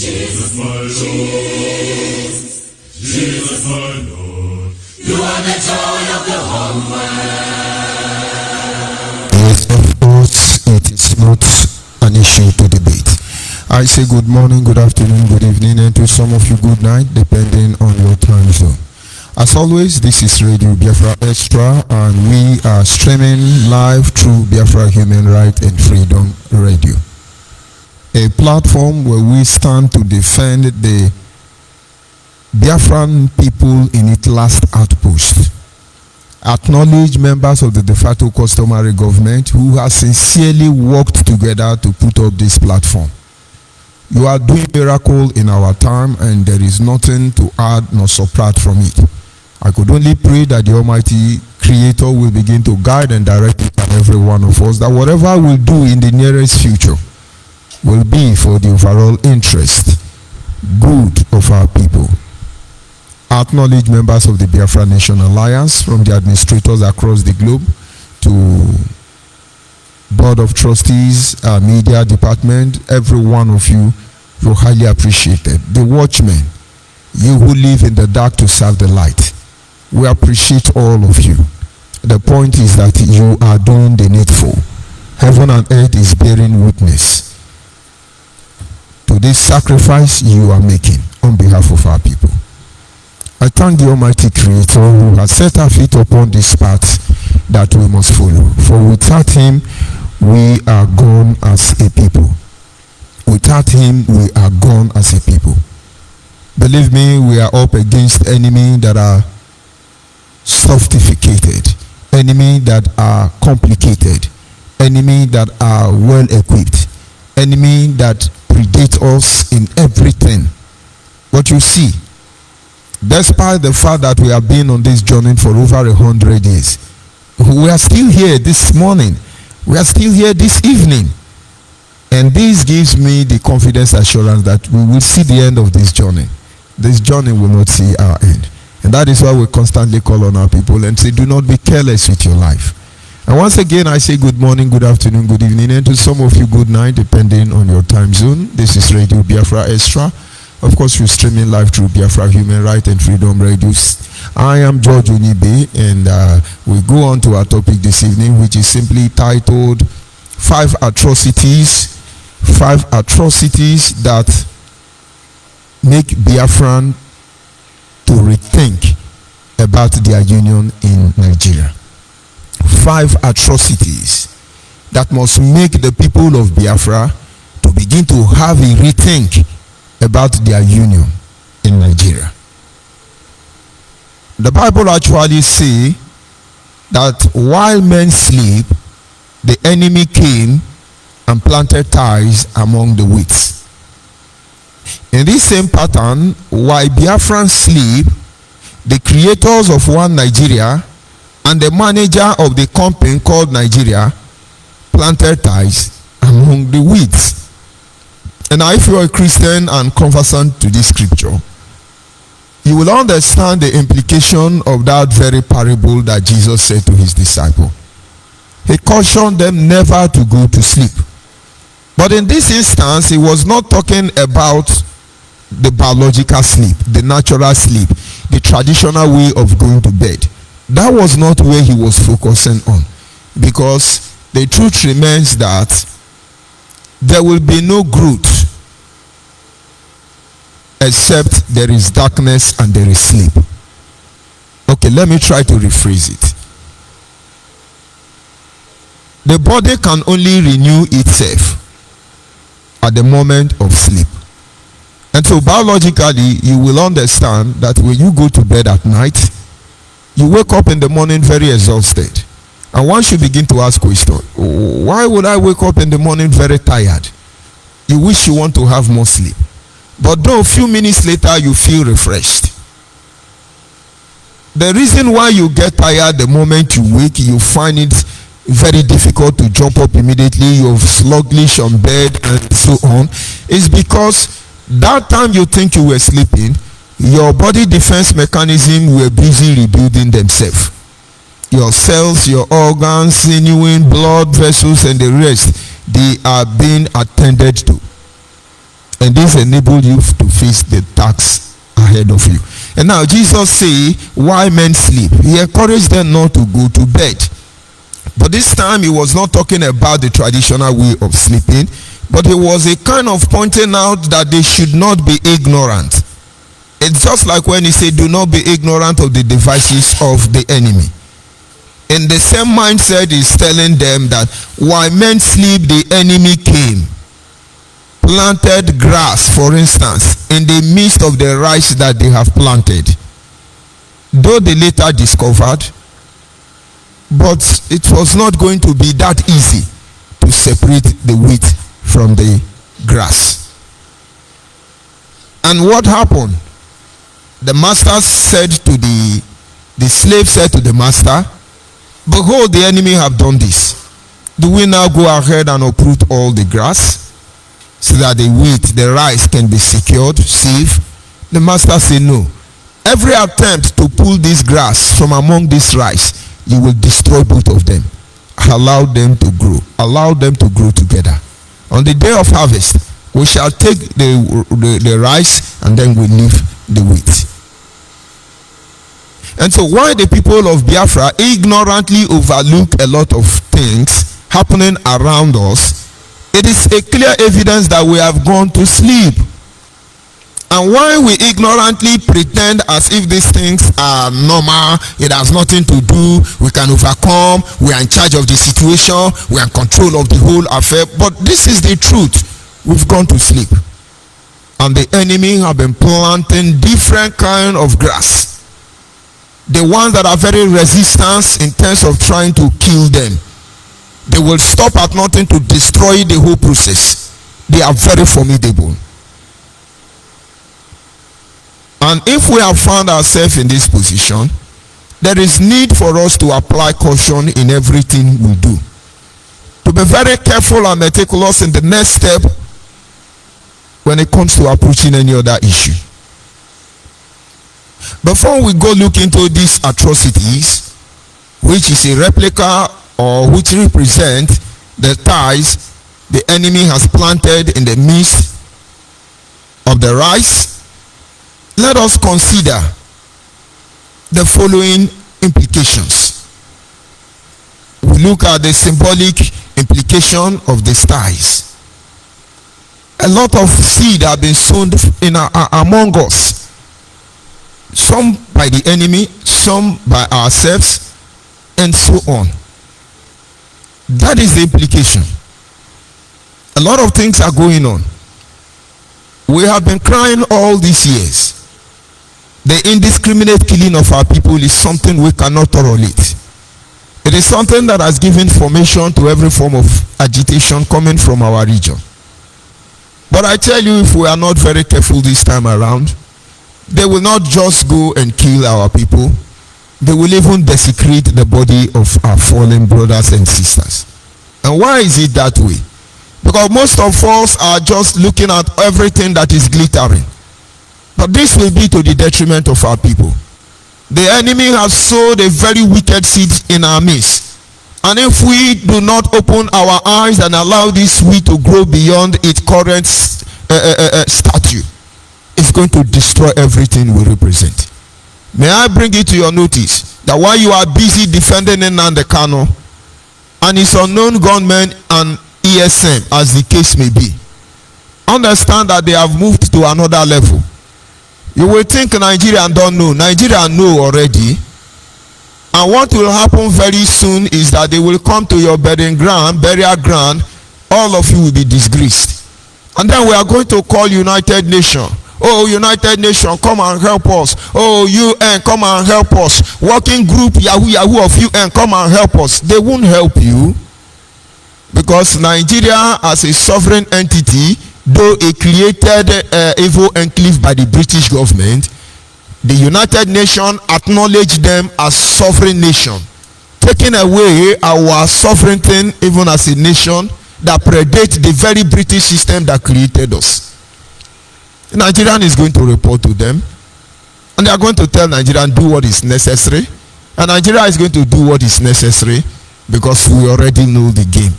Jesus my Lord, Jesus my Lord, you are the joy of the whole world. Yes, of course, it is not an issue to debate. I say good morning, good afternoon, good evening, and to some of you good night, depending on your time zone. As always, this is Radio Biafra Extra, and we are streaming live through Biafra Human Rights and Freedom Radio, a platform where we stand to defend the Biafran people in its last outpost. Acknowledge members of the de facto customary government who have sincerely worked together to put up this platform. You are doing miracle in our time, and there is nothing to add nor subtract from it. I could only pray that the Almighty Creator will begin to guide and direct each and every one of us, that whatever we do in the nearest future will be for the overall interest, good of our people. I acknowledge members of the Biafra Nation Alliance, from the administrators across the globe to Board of Trustees, media department, every one of you, you're highly appreciated. The watchmen, you who live in the dark to serve the light, we appreciate all of you. The point is that you are doing the needful. Heaven and earth is bearing witness to this sacrifice you are making on behalf of our people. I thank the Almighty Creator who has set our feet upon this path that we must follow. For without Him, we are gone as a people. Without Him, we are gone as a people. Believe me, we are up against enemies that are sophisticated, enemies that are complicated, enemies that are well equipped, enemies that predate us in everything. But you see, despite the fact that we have been on this journey for over 100 years, we are still here this morning. We are still here this evening. And this gives me the confidence assurance that we will see the end of this journey. This journey will not see our end. And that is why we constantly call on our people and say, do not be careless with your life. And once again, I say good morning, good afternoon, good evening, and to some of you, good night, depending on your time zone. This is Radio Biafra Extra. Of course, we're streaming live through Biafra Human Rights and Freedom Radio. I am George Onibe, and we go on to our topic this evening, which is simply titled 5 atrocities that make Biafran to rethink about their union in Nigeria. 5 atrocities that must make the people of Biafra to begin to have a rethink about their union in Nigeria. The Bible actually says that while men sleep, the enemy came and planted ties among the wheat. In this same pattern, while Biafrans sleep, the creators of one Nigeria and the manager of the company called Nigeria planted ties among the wheat. And now, if you are a Christian and conversant to this scripture, you will understand the implication of that very parable that Jesus said to his disciple. He cautioned them never to go to sleep. But in this instance, he was not talking about the biological sleep, the natural sleep, the traditional way of going to bed. That was not where he was focusing on, because the truth remains that there will be no growth except there is darkness and there is sleep. Okay, let me try to rephrase it. The body can only renew itself at the moment of sleep. And so biologically, you will understand that when you go to bed at night, you wake up in the morning very exhausted. And one should begin to ask questions. Why would I wake up in the morning very tired? You wish you want to have more sleep. But though a few minutes later you feel refreshed. The reason why you get tired the moment you wake, you find it very difficult to jump up immediately, you're sluggish on bed and so on, is because that time you think you were sleeping, your body defense mechanism were busy rebuilding themselves. Your cells, your organs, sinew, blood vessels, and the rest, they are being attended to. And this enabled you to face the task ahead of you. And now Jesus say, why men sleep? He encouraged them not to go to bed. But this time he was not talking about the traditional way of sleeping, but it was a kind of pointing out that they should not be ignorant. It's just like when he said, do not be ignorant of the devices of the enemy. In the same mindset, he's telling them that while men sleep, the enemy came, planted grass, for instance, in the midst of the rice that they have planted. Though they later discovered, but it was not going to be that easy to separate the wheat from the grass. And what happened? The master said to the slave said to the master, behold, the enemy have done this. Do we now go ahead and uproot all the grass, so that the wheat, the rice can be secured, safe? The master said, no. Every attempt to pull this grass from among this rice, you will destroy both of them. Allow them to grow. Allow them to grow together. On the day of harvest, we shall take the rice and then we leave the wheat. And so why the people of Biafra ignorantly overlook a lot of things happening around us, it is a clear evidence that we have gone to sleep. And why we ignorantly pretend as if these things are normal, it has nothing to do, we can overcome, we are in charge of the situation, we are in control of the whole affair. But this is the truth. We've gone to sleep. And the enemy have been planting different kind of grass. The ones that are very resistant in terms of trying to kill them, they will stop at nothing to destroy the whole process. They are very formidable. And if we have found ourselves in this position, there is need for us to apply caution in everything we do. To be very careful and meticulous in the next step when it comes to approaching any other issue. Before we go look into these atrocities, which is a replica or which represent the ties the enemy has planted in the midst of the rice, let us consider the following implications. We look at the symbolic implication of the ties. A lot of seed have been sown among us. Some by the enemy, some by ourselves, and so on. That is the implication. A lot of things are going on. We have been crying all these years. The indiscriminate killing of our people is something we cannot tolerate. It is something that has given formation to every form of agitation coming from our region. But I tell you, if we are not very careful this time around, they will not just go and kill our people. They will even desecrate the body of our fallen brothers and sisters. And why is it that way? Because most of us are just looking at everything that is glittering. But this will be to the detriment of our people. The enemy has sowed a very wicked seed in our midst. And if we do not open our eyes and allow this wheat to grow beyond its current stature, it's going to destroy everything we represent. May I bring it to your notice that while you are busy defending Nnamdi Kanu and his unknown gunmen and ESM, as the case may be, understand that they have moved to another level. You will think Nigeria don't know. Nigeria know already. And what will happen very soon is that they will come to your burial ground. All of you will be disgraced. And then we are going to call United Nations. Oh, United Nations, come and help us. Oh, UN, come and help us. Working group, Yahoo of UN, come and help us. They won't help you. Because Nigeria as a sovereign entity, though a created evil enclave by the British government, the United Nations acknowledge them as sovereign nation, taking away our sovereignty even as a nation that predates the very British system that created us. The Nigerian is going to report to them, and they are going to tell Nigerian do what is necessary, and Nigeria is going to do what is necessary because we already know the game.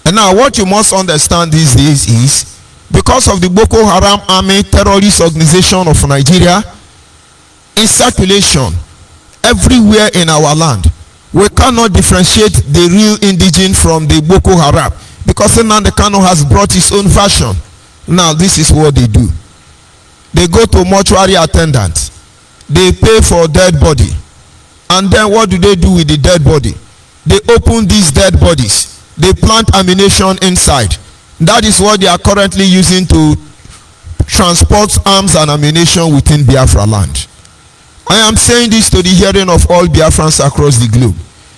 And now what you must understand these days is because of the Boko Haram army terrorist organization of Nigeria in circulation everywhere in our land. We cannot differentiate the real indigene from the Boko Haram because Nnamdi Kanu has brought his own version. Now this is what they do. They go to mortuary attendants. They pay for dead body. And then what do they do with the dead body? They open these dead bodies. They plant ammunition inside. That is what they are currently using to transport arms and ammunition within Biafra land. I am saying this to the hearing of all Biafrans across the globe,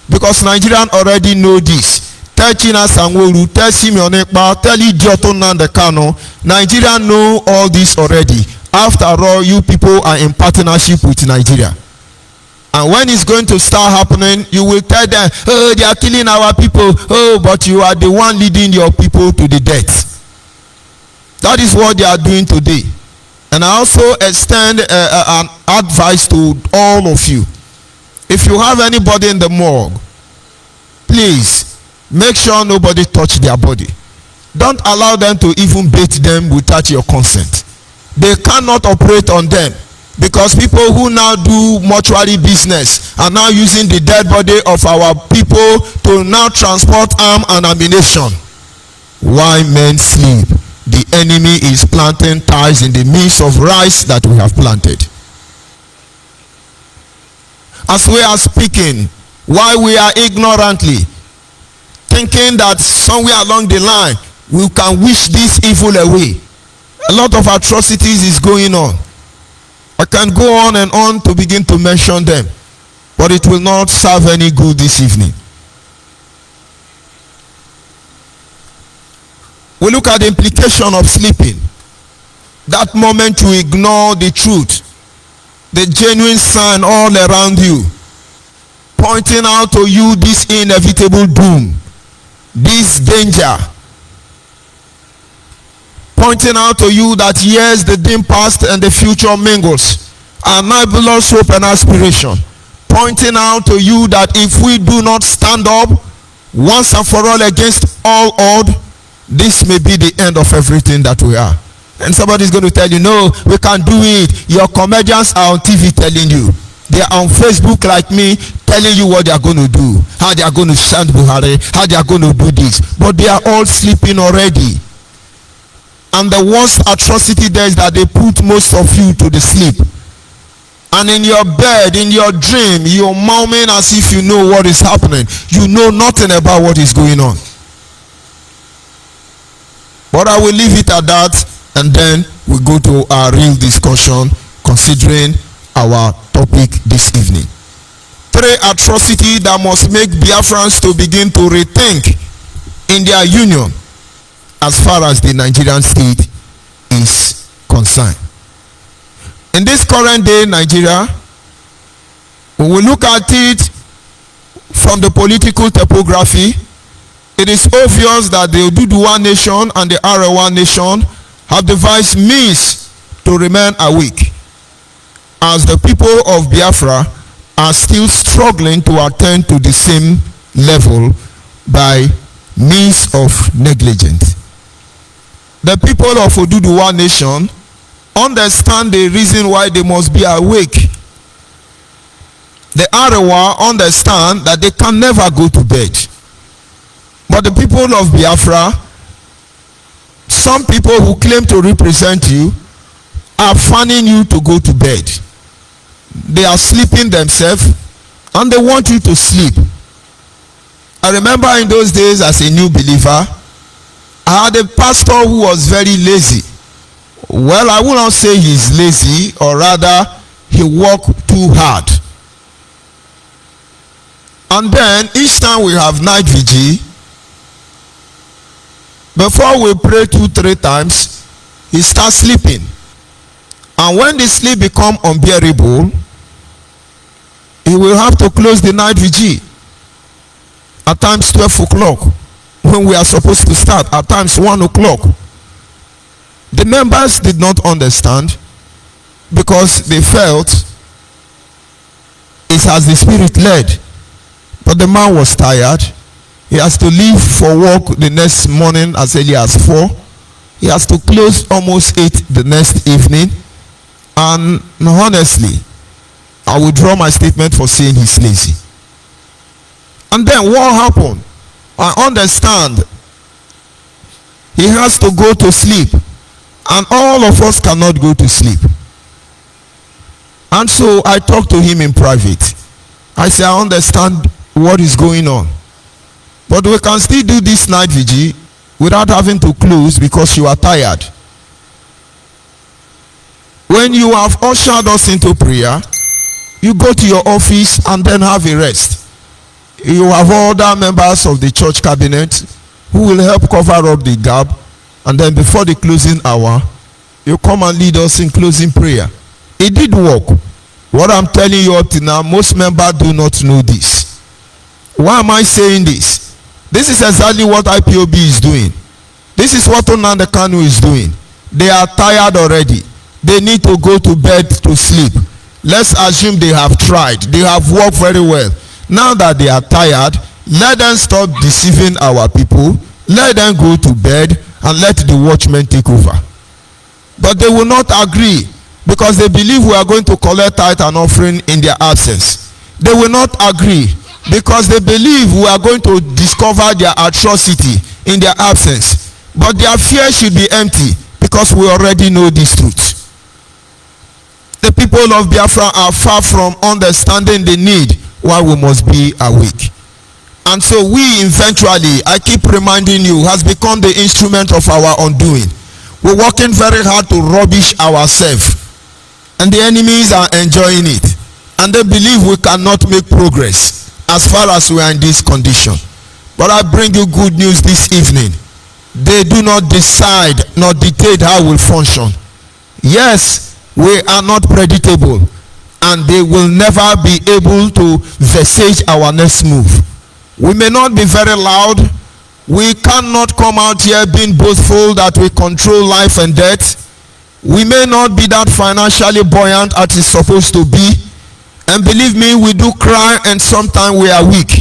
because Nigerians already know this. Tell China Sanwo-Olu, tell Simeon Ekpa, tell Idioto Nnamdi Kanu. Nigerians know all this already. After all, you people are in partnership with Nigeria. And when it's going to start happening, you will tell them, oh, they are killing our people. Oh, but you are the one leading your people to the death. That is what they are doing today. And I also extend an advice to all of you. If you have anybody in the morgue, please make sure nobody touch their body. Don't allow them to even bathe them without your consent. They cannot operate on them, because people who now do mortuary business are now using the dead body of our people to now transport arm and ammunition. Why men sleep? The enemy is planting ties in the midst of rice that we have planted. As we are speaking, while we are ignorantly thinking that somewhere along the line we can wish this evil away, a lot of atrocities is going on. I can go on and on to begin to mention them, but it will not serve any good this evening. We look at the implication of sleeping. That moment you ignore the truth, the genuine sign all around you, pointing out to you this inevitable doom, this danger, pointing out to you that yes, the dim past and the future mingles, our nebulous hope and aspiration, pointing out to you that if we do not stand up once and for all against all odds, this may be the end of everything that we are. And somebody's going to tell you, no, we can't do it. Your comedians are on TV telling you. They are on Facebook like me, telling you what they are going to do, how they are going to stand Buhari, how they are going to do this. But they are all sleeping already. And the worst atrocity there is that they put most of you to the sleep. And in your bed, in your dream, you're murmuring as if you know what is happening. You know nothing about what is going on. But I will leave it at that, and then we go to our real discussion considering our topic this evening. 3 atrocities that must make Biafrans to begin to rethink in their union as far as the Nigerian state is concerned. In this current day Nigeria, when we look at it from the political topography, it is obvious that the Oduduwa nation and the Arewa nation have devised means to remain awake, as the people of Biafra are still struggling to attain to the same level by means of negligence. The people of Oduduwa nation understand the reason why they must be awake. The Arewa understand that they can never go to bed. But the people of Biafra, some people who claim to represent you, are fanning you to go to bed. They are sleeping themselves and they want you to sleep. I remember in those days as a new believer, I had a pastor who was very lazy. Well, I will not say he's lazy, or rather he worked too hard. And then each time we have night vigil, before we pray 2-3 times, he starts sleeping. And when the sleep becomes unbearable, he will have to close the night vigil. At times 12 o'clock, when we are supposed to start. At times 1 o'clock. The members did not understand, because they felt it's as the Spirit led. But the man was tired. He has to leave for work the next morning as early as 4. He has to close almost 8 the next evening. And honestly, I withdraw my statement for saying he's lazy. And then what happened? I understand he has to go to sleep, and all of us cannot go to sleep. And so I talked to him in private. I said, I understand what is going on, but we can still do this night vigil without having to close because you are tired. When you have ushered us into prayer, you go to your office and then have a rest. You have other members of the church cabinet who will help cover up the gap, and then before the closing hour, you come and lead us in closing prayer. It did work. What I'm telling you up to now, most members do not know this. Why am I saying this? This is exactly what IPOB is doing. This is what Nnamdi Kanu is doing. They are tired already. They need to go to bed to sleep. Let's assume they have tried. They have worked very well. Now that they are tired, let them stop deceiving our people. Let them go to bed and let the watchmen take over. But they will not agree because they believe we are going to collect tithe and offering in their absence. They will not agree because they believe we are going to discover their atrocity in their absence. But their fear should be empty because we already know this truth. The people of Biafra are far from understanding the need why we must be awake. And so we eventually, I keep reminding you, has become the instrument of our undoing. We're working very hard to rubbish ourselves, and the enemies are enjoying it, and they believe we cannot make progress as far as we are in this condition. But I bring you good news this evening. They do not decide nor dictate how we'll function. Yes, we are not predictable, and they will never be able to visage our next move. We may not be very loud. We cannot come out here being boastful that we control life and death. We may not be that financially buoyant as it's supposed to be. And believe me, we do cry and sometimes we are weak.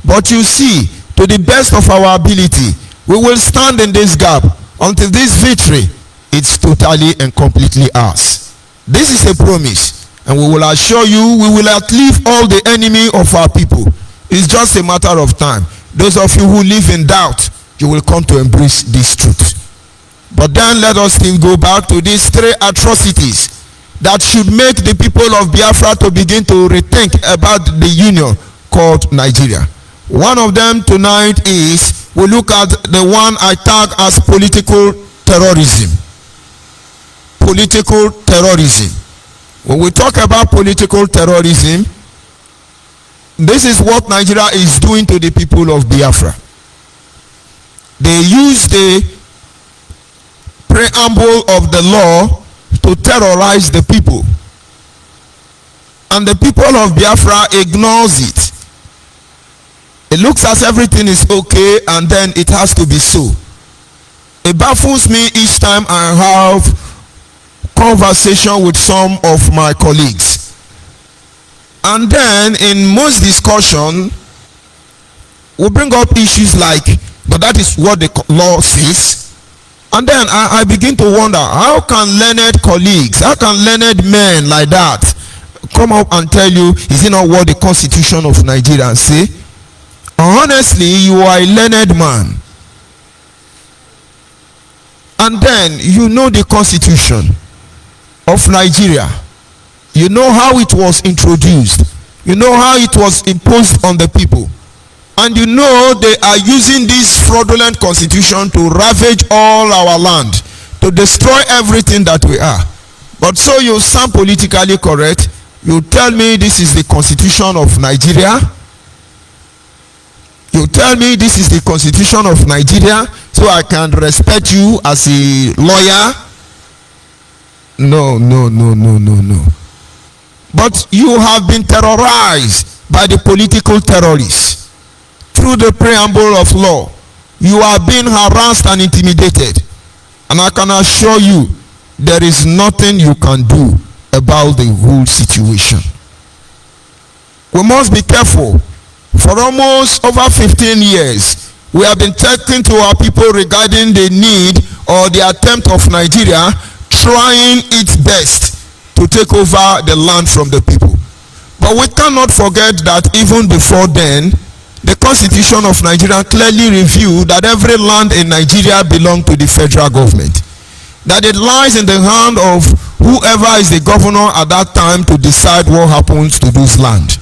But you see, to the best of our ability, we will stand in this gap until this victory is totally and completely ours. This is a promise, and we will assure you we will outlive all the enemy of our people. It's just a matter of time. Those of you who live in doubt, you will come to embrace this truth. But then let us still go back to these 3 atrocities that should make the people of Biafra to begin to rethink about the union called Nigeria. One of them tonight is, we look at the one I tag as political terrorism. Political terrorism. When we talk about political terrorism, this is what Nigeria is doing to the people of Biafra. They use the preamble of the law to terrorize the people, and the people of Biafra ignores it. It looks as everything is okay, and then it has to be so. It baffles me each time I have conversation with some of my colleagues, and then in most discussion we bring up issues like, but that is what the law says. And then I begin to wonder, how can learned colleagues, how can learned men like that come up and tell you, is it not what the Constitution of Nigeria say? Honestly, you are a learned man, and then you know the Constitution of Nigeria. You know how it was introduced. You know how it was imposed on the people. And you know they are using this fraudulent constitution to ravage all our land, to destroy everything that we are. But so you sound politically correct. You tell me this is the Constitution of Nigeria. You tell me this is the Constitution of Nigeria, so I can respect you as a lawyer. No. But you have been terrorized by the political terrorists. Through the preamble of law, you are being harassed and intimidated. And I can assure you, there is nothing you can do about the whole situation. We must be careful. For almost over 15 years, we have been talking to our people regarding the need or the attempt of Nigeria trying its best to take over the land from the people. But we cannot forget that even before then, the Constitution of Nigeria clearly revealed that every land in Nigeria belonged to the federal government. That it lies in the hand of whoever is the governor at that time to decide what happens to this land.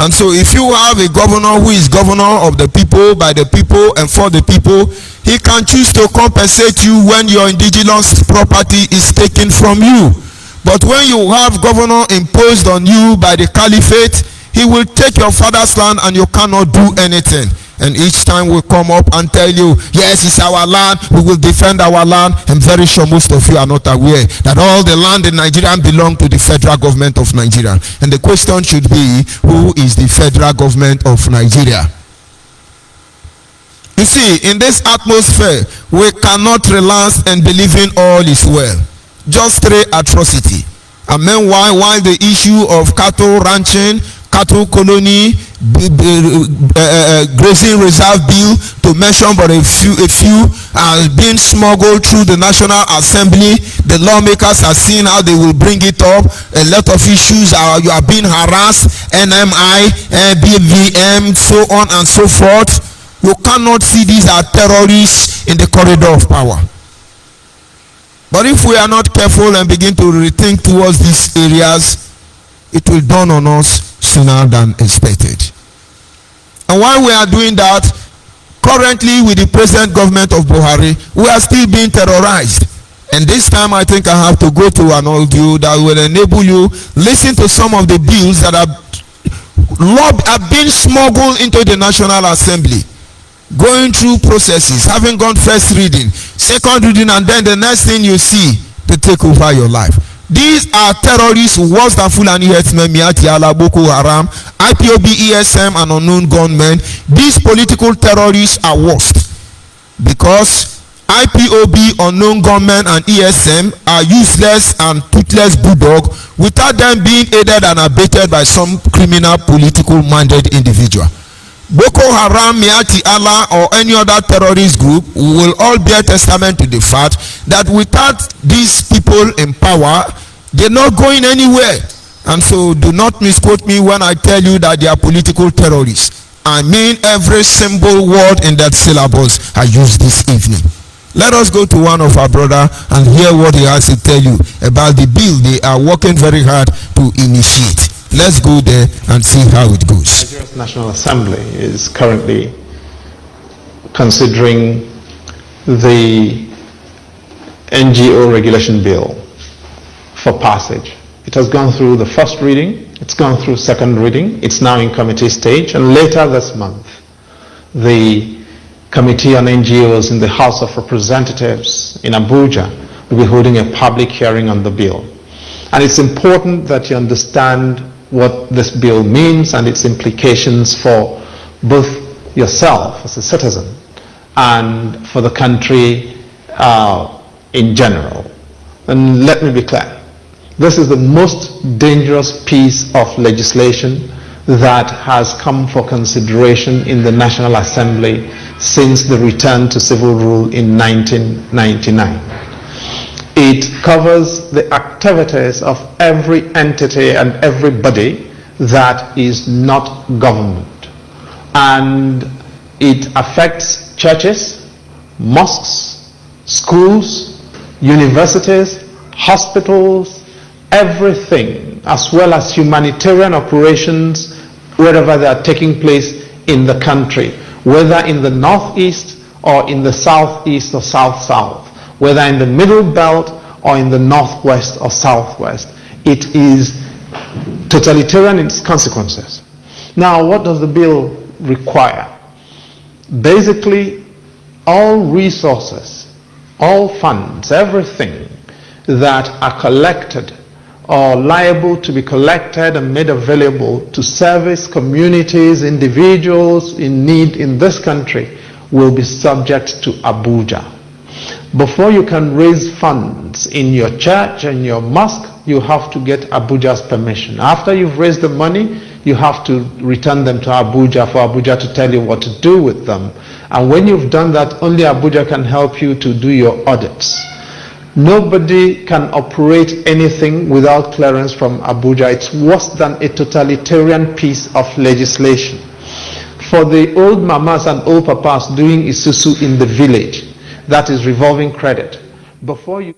And so if you have a governor who is governor of the people, by the people, and for the people, he can choose to compensate you when your indigenous property is taken from you. But when you have governor imposed on you by the caliphate, he will take your father's land and you cannot do anything. And each time we come up and tell you, yes, it's our land, we will defend our land. I'm very sure most of you are not aware that all the land in Nigeria belong to the federal government of Nigeria. And the question should be, who is the federal government of Nigeria? You see, in this atmosphere, we cannot relax and believe in all is well. Just stray atrocity. And meanwhile, while the issue of cattle ranching, cattle colony, grazing reserve bill, to mention but a few are being smuggled through the National Assembly. The lawmakers are seeing how they will bring it up. A lot of issues you are being harassed, NMI, BVM, so on and so forth. You cannot see these are terrorists in the corridor of power. But if we are not careful and begin to rethink towards these areas, it will dawn on us sooner than expected. And while we are doing that, currently with the present government of Buhari, we are still being terrorized. And this time I think I have to go to an audio that will enable you listen to some of the bills that are being smuggled into the National Assembly, going through processes, having gone first reading, second reading, and then the next thing you see to take over your life. These are terrorists worse than Fulani Herdsmen, Miati Allah, Boko Haram, IPOB, ESM, and unknown gunmen. These political terrorists are worst because IPOB, unknown gunmen, and ESM are useless and toothless bulldog without them being aided and abetted by some criminal political minded individual. Boko Haram, Miati Allah, or any other terrorist group will all bear testament to the fact that without these people in power, they're not going anywhere. And so do not misquote me when I tell you that they are political terrorists. I mean every single word in that syllabus I used this evening. Let us go to one of our brother and hear what he has to tell you about the bill they are working very hard to initiate. Let's go there and see how it goes. Nigeria's National Assembly is currently considering the NGO regulation bill for passage. It has gone through the first reading, it's gone through second reading, it's now in committee stage, and later this month, the Committee on NGOs in the House of Representatives in Abuja will be holding a public hearing on the bill. And it's important that you understand what this bill means and its implications for both yourself as a citizen and for the country in general. And let me be clear, this is the most dangerous piece of legislation that has come for consideration in the National Assembly since the return to civil rule in 1999. It covers the activities of every entity and everybody that is not government. And it affects churches, mosques, schools, universities, hospitals, everything, as well as humanitarian operations wherever they are taking place in the country, whether in the northeast or in the southeast or south-south, whether in the middle belt or in the northwest or southwest. It is totalitarian in its consequences. Now, what does the bill require? Basically, all resources, all funds, everything that are collected or liable to be collected and made available to service communities, individuals in need in this country will be subject to Abuja. Before you can raise funds in your church and your mosque, you have to get Abuja's permission. After you've raised the money, you have to return them to Abuja for Abuja to tell you what to do with them. And when you've done that, only Abuja can help you to do your audits. Nobody can operate anything without clearance from Abuja. It's worse than a totalitarian piece of legislation. For the old mamas and old papas doing isusu in the village, that is revolving credit. Before you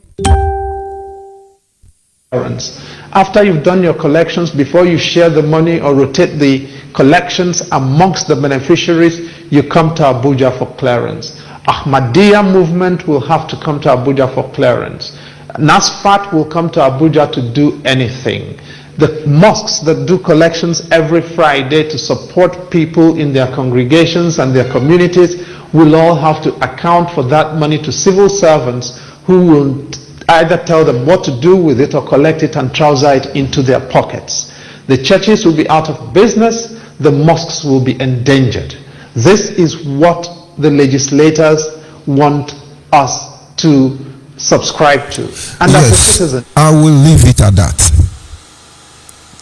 after you've done your collections, before you share the money or rotate the collections amongst the beneficiaries, you come to Abuja for clearance. Ahmadiyya movement will have to come to Abuja for clearance. NASFAT will come to Abuja to do anything. The mosques that do collections every Friday to support people in their congregations and their communities will all have to account for that money to civil servants who will either tell them what to do with it or collect it and trouser it into their pockets. The churches will be out of business, the mosques will be endangered. This is what the legislators want us to subscribe to. And as a citizen, I will leave it at that.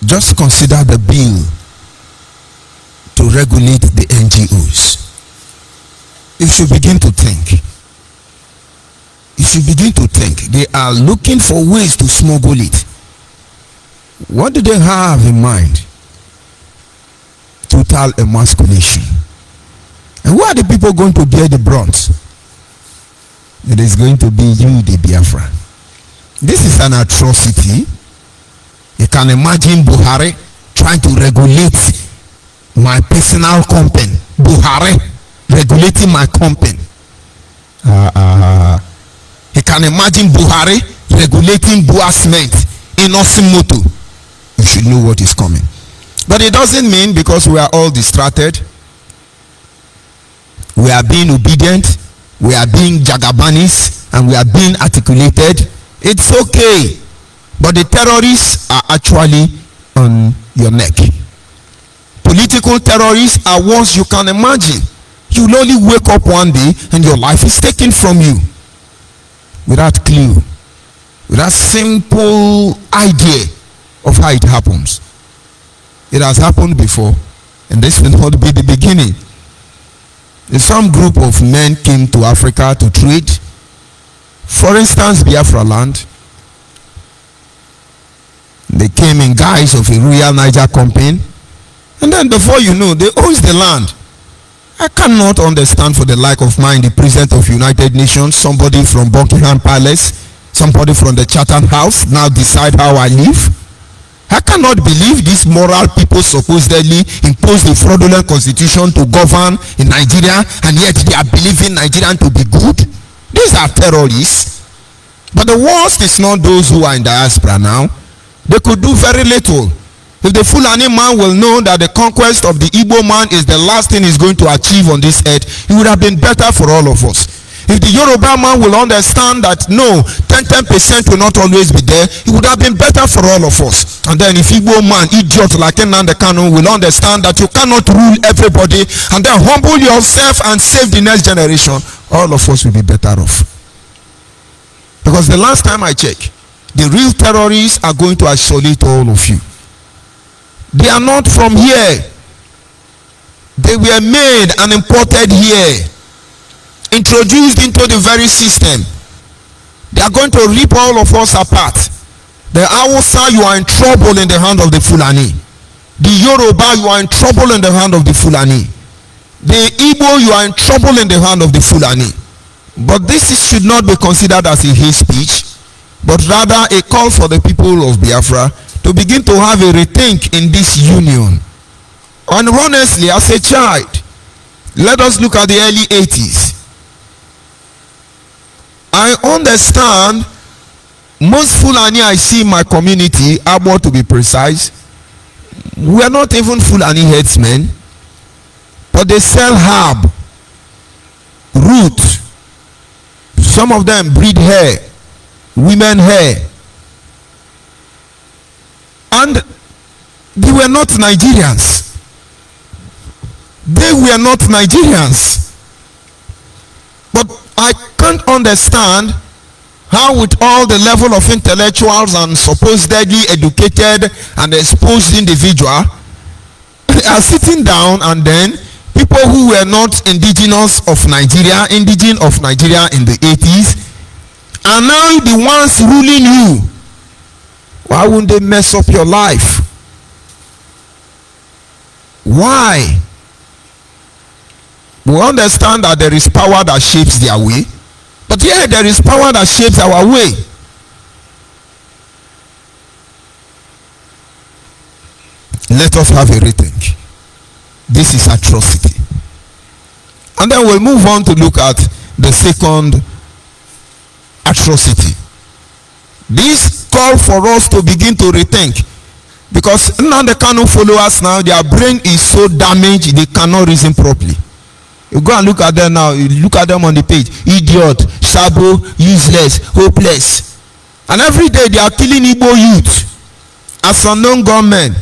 Just consider the bill to regulate the NGOs. You should begin to think. You should begin to think. They are looking for ways to smuggle it. What do they have in mind? Total emasculation. And who are the people going to bear the brunt? It is going to be you, the Biafra. This is an atrocity. You can imagine Buhari trying to regulate my personal company. Buhari regulating my company. You can imagine Buhari regulating Bua Cement in Osimoto. You should know what is coming. But it doesn't mean because we are all distracted, we are being obedient, we are being Jagabanis, and we are being articulated. It's okay. But the terrorists are actually on your neck. Political terrorists are worse you can imagine. You will only wake up one day and your life is taken from you. Without clue. Without simple idea of how it happens. It has happened before. And this will not be the beginning. Some group of men came to Africa to trade. For instance, Biafra land. They came in guise of a Royal Niger Company. And then before you know, they own the land. I cannot understand for the like of mine the President of United Nations, somebody from Buckingham Palace, somebody from the Chatham House, now decide how I live. I cannot believe these moral people supposedly impose the fraudulent constitution to govern in Nigeria, and yet they are believing Nigerian to be good. These are terrorists. But the worst is not those who are in diaspora now. They could do very little. If the Fulani man will know that the conquest of the Igbo man is the last thing he's going to achieve on this earth, it would have been better for all of us. If the Yoruba man will understand that no, 10% will not always be there, it would have been better for all of us. And then if Igbo man, idiot like Nnamdi Kanu, will understand that you cannot rule everybody and then humble yourself and save the next generation, all of us will be better off. Because the last time I checked, the real terrorists are going to isolate all of you. They are not from here. They were made and imported here, introduced into the very system. They are going to rip all of us apart. The Hausa, you are in trouble in the hand of the Fulani. The Yoruba, you are in trouble in the hand of the Fulani. The Igbo, you are in trouble in the hand of the Fulani. But this should not be considered as a hate speech, but rather a call for the people of Biafra to begin to have a rethink in this union. And honestly, as a child, let us look at the early 80s. I understand most Fulani I see in my community, Abo to be precise, we are not even Fulani headsmen, but they sell herb, root. Some of them breed hair, women hair. And they were not Nigerians. They were not Nigerians. But I can't understand how with all the level of intellectuals and supposedly educated and exposed individual, are sitting down, and then people who were not indigenous of Nigeria in the 80s, are now the ones ruling you. Why wouldn't they mess up your life? Why? We understand that there is power that shapes their way, but yeah, there is power that shapes our way. Let us have a rethink. This is atrocity. And then we'll move on to look at the second atrocity. This call for us to begin to rethink, because now the Kanu followers now, their brain is so damaged they cannot reason properly. You go and look at them now, you look at them on the page, idiot, sabo, useless, hopeless. And every day they are killing Igbo youth. As unknown gunmen,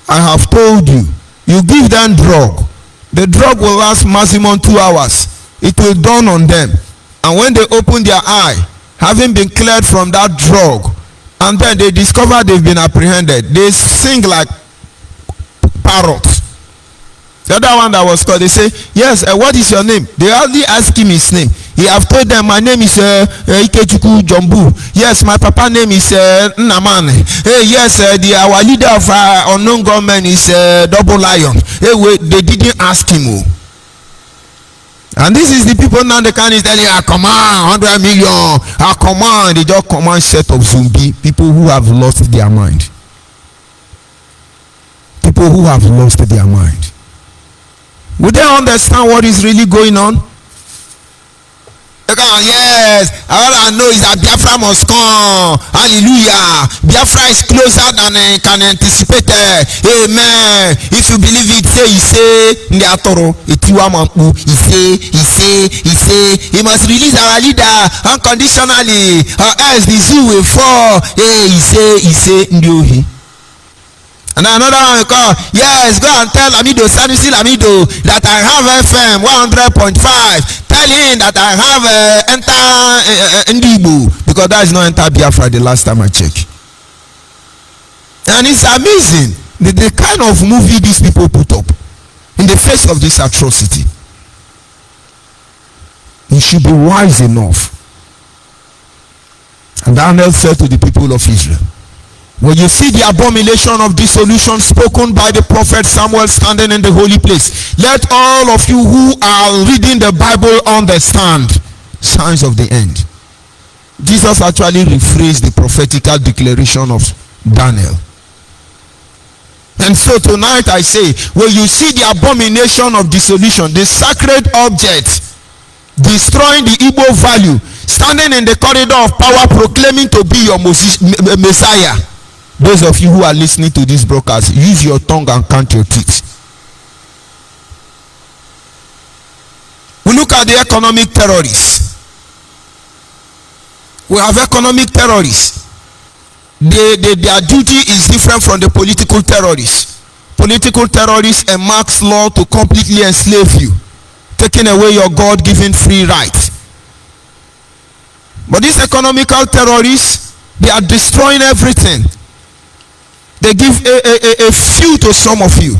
I have told you, you give them drug. The drug will last maximum 2 hours. It will dawn on them. And when they open their eye, having been cleared from that drug, and then they discover they've been apprehended, they sing like parrots. The other one that was called, they say, yes, what is your name? They hardly ask him his name. He have told them, my name is Ikechukwu Jombu. Yes, my papa name is Naman. Yes, our leader of unknown government is Double Lion. Wait, they didn't ask him. And this is the people now they can tell you, command 100 million, command. They just command set of zombie people who have lost their mind. People who have lost their mind. Would they understand what is really going on? Yes, all I know is that Biafra must come. Hallelujah. Biafra is closer than I can anticipate. Amen. If you believe it, say, he must release our leader unconditionally, or else the zoo will fall. He say, and another one will call, yes, go and tell Lamido, Sanusi Lamido, that I have FM 100.5. Tell him that I have enter Ndibu, because that is not enter Biafra the last time I checked. And it's amazing the kind of movie these people put up in the face of this atrocity. You should be wise enough. And Daniel said to the people of Israel, when you see the abomination of dissolution spoken by the prophet Samuel standing in the holy place, let all of you who are reading the Bible understand signs of the end. Jesus actually rephrased the prophetical declaration of Daniel. And so tonight I say, when you see the abomination of dissolution, the sacred object destroying the Igbo value, standing in the corridor of power proclaiming to be your Messiah, those of you who are listening to this broadcast, use your tongue and count your teeth. We look at the economic terrorists. We have economic terrorists. Their duty is different from the political terrorists. Political terrorists enact law to completely enslave you, taking away your God-given free rights. But these economical terrorists, they are destroying everything. They give a few to some of you.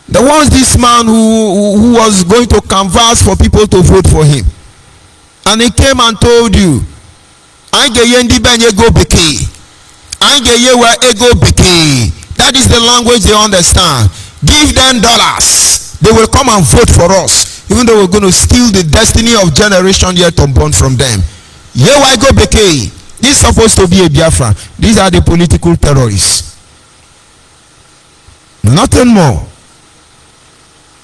There was this man who was going to canvass for people to vote for him. And he came and told you, that is the language they understand. Give them dollars. They will come and vote for us. Even though we're going to steal the destiny of generation yet unborn from them. This is supposed to be a Biafra. These are the political terrorists. Nothing more.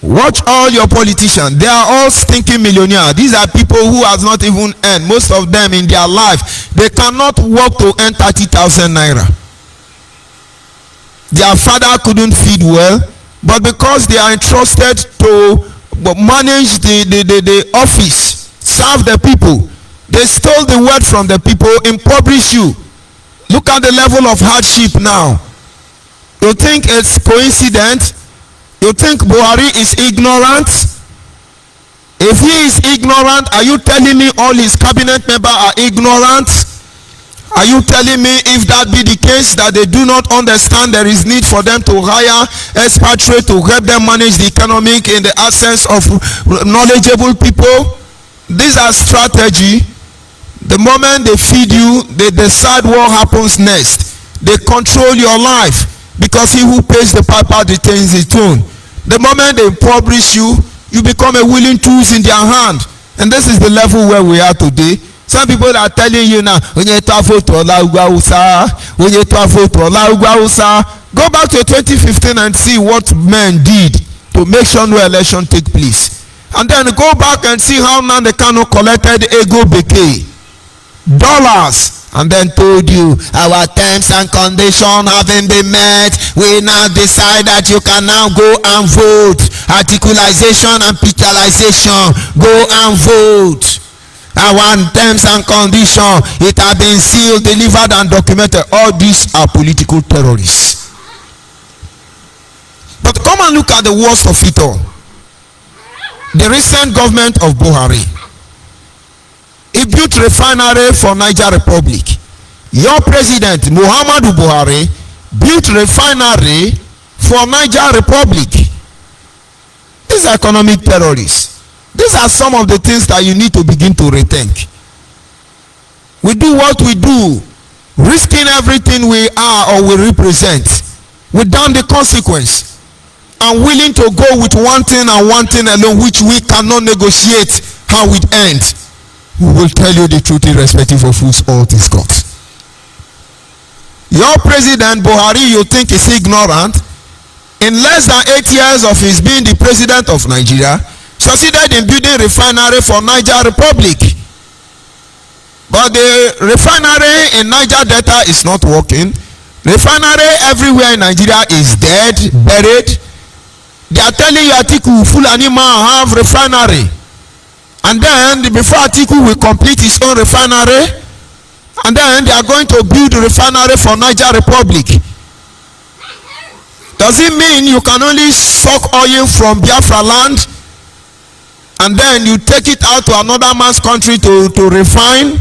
Watch all your politicians. They are all stinking millionaires. These are people who have not even earned, most of them in their life. They cannot work to earn 30,000 naira. Their father couldn't feed well, but because they are entrusted to manage the office, serve the people, they stole the word from the people, impoverish you. Look at the level of hardship now. You think it's coincidence? You think Buhari is ignorant? If he is ignorant, are you telling me all his cabinet members are ignorant? Are you telling me if that be the case, that they do not understand there is need for them to hire expatriates to help them manage the economy in the absence of knowledgeable people? These are strategy. The moment they feed you, they decide what happens next. They control your life, because he who pays the piper retains the tune. The moment they impoverish you, you become a willing tool in their hand. And this is the level where we are today. Some people are telling you now, go back to 2015 and see what men did to make sure no election take place. And then go back and see how Nnamdi Kanu collected ego bouquet, dollars, and then told you our terms and conditions haven't been met. We now decide that you can now go and vote. Articulation and pictorialization, go and vote. Our terms and conditions, it has been sealed, delivered, and documented. All these are political terrorists. But come and look at the worst of it all. The recent government of Buhari, he built refinery for Niger Republic. Your president Muhammadu Buhari built refinery for Niger Republic. These are economic terrorists. These are some of the things that you need to begin to rethink. We do what we do, risking everything we are or we represent, without the consequence, and willing to go with one thing and one thing alone, which we cannot negotiate how it ends. We will tell you the truth irrespective of whose fault is got. Your president Buhari, you think is ignorant? In less than 8 years of his being the president of Nigeria, succeeded in building refinery for Niger Republic. But the refinery in Niger Delta is not working. Refinery everywhere in Nigeria is dead, buried. They are telling you Atiku Fulani man have refinery. And then before Atiku will complete his own refinery, and then they are going to build a refinery for Niger Republic. Does it mean you can only suck oil from Biafra land and then you take it out to another man's country to refine,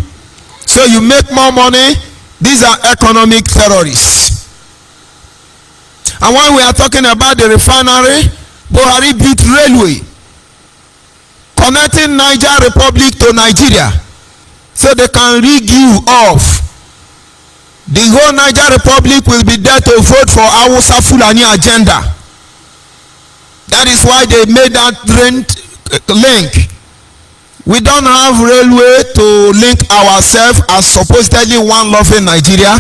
so you make more money? These are economic terrorists. And when we are talking about the refinery, Buhari built railway connecting Niger Republic to Nigeria, so they can rig you off. The whole Niger Republic will be there to vote for Hausa Fulani agenda. That is why they made that link. We don't have railway to link ourselves as supposedly one love in Nigeria,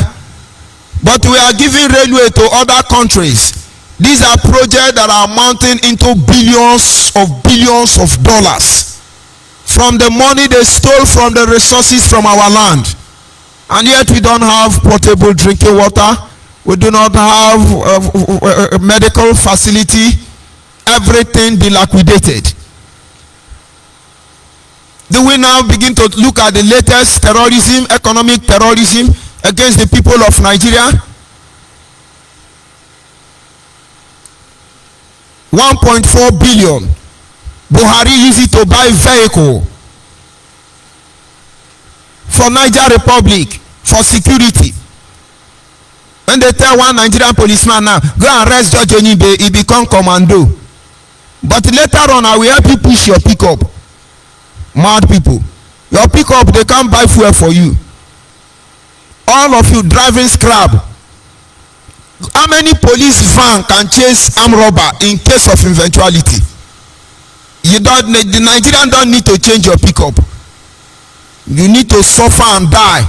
but we are giving railway to other countries. These are projects that are amounting into billions of dollars from the money they stole from the resources from our land. And yet we don't have potable drinking water. We do not have a medical facility. Everything dilapidated. Do we now begin to look at the latest terrorism, economic terrorism against the people of Nigeria? 1.4 billion. Buhari used it to buy vehicle for Niger Republic for security. When they tell one Nigerian policeman now, go and arrest George Onibe, he become commando. But later on, I will help you push your pickup. Mad people. Your pickup, they can't buy fuel for you. All of you driving scrap. How many police van can chase armed robber in case of eventuality? You don't, the Nigerian don't need to change your pickup. You need to suffer and die.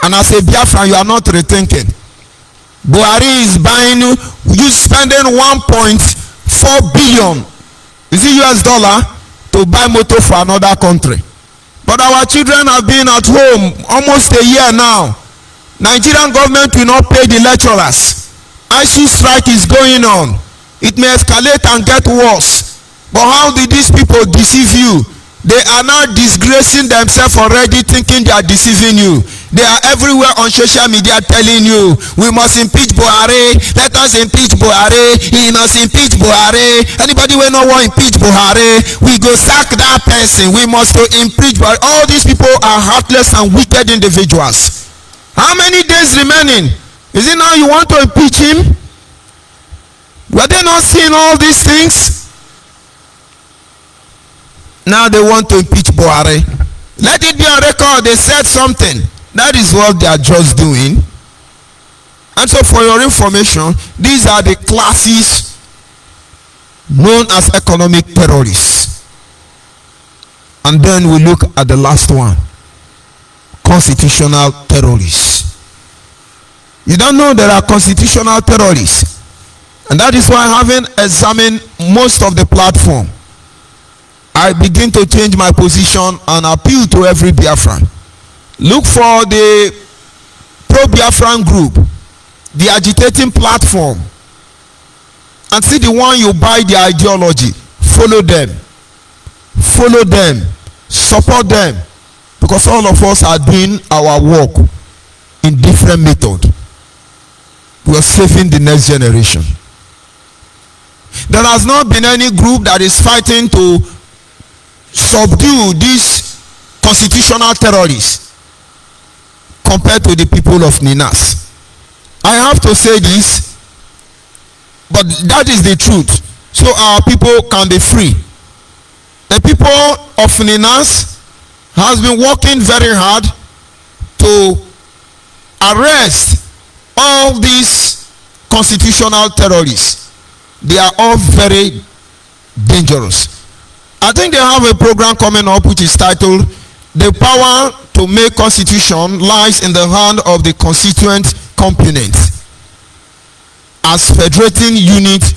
And as a Biafran, you are not rethinking. Buhari is buying you spending 1.4 billion, is it US dollar, to buy motor for another country. But our children have been at home almost a year now. Nigerian government will not pay the lecturers. ISU strike is going on. It may escalate and get worse. But how did these people deceive you? They are now disgracing themselves already, thinking they are deceiving you. They are everywhere on social media telling you, we must impeach Buhari, let us impeach Buhari, he must impeach Buhari. Anybody will not want to impeach Buhari, we go sack that person, we must to impeach Buhari. All these people are heartless and wicked individuals. How many days remaining? Is it now you want to impeach him? Were they not seeing all these things? Now they want to impeach Buhari. Let it be on record, they said something. That is what they are just doing. And so for your information, these are the classes known as economic terrorists. And then we look at the last one, constitutional terrorists. You don't know there are constitutional terrorists. And that is why, having examined most of the platform, I begin to change my position and appeal to every Biafran. Look for the pro-Biafran group, the agitating platform, and see the one you buy the ideology. Follow them. Follow them. Support them. Because all of us are doing our work in different methods. We are saving the next generation. There has not been any group that is fighting to subdue these constitutional terrorists compared to the people of Ninas. I have to say this, but that is the truth, so our people can be free. The people of Ninas has been working very hard to arrest all these constitutional terrorists. They are all very dangerous. I think they have a program coming up which is titled "The Power to Make Constitution Lies in the Hand of the Constituent Component as Federating Unit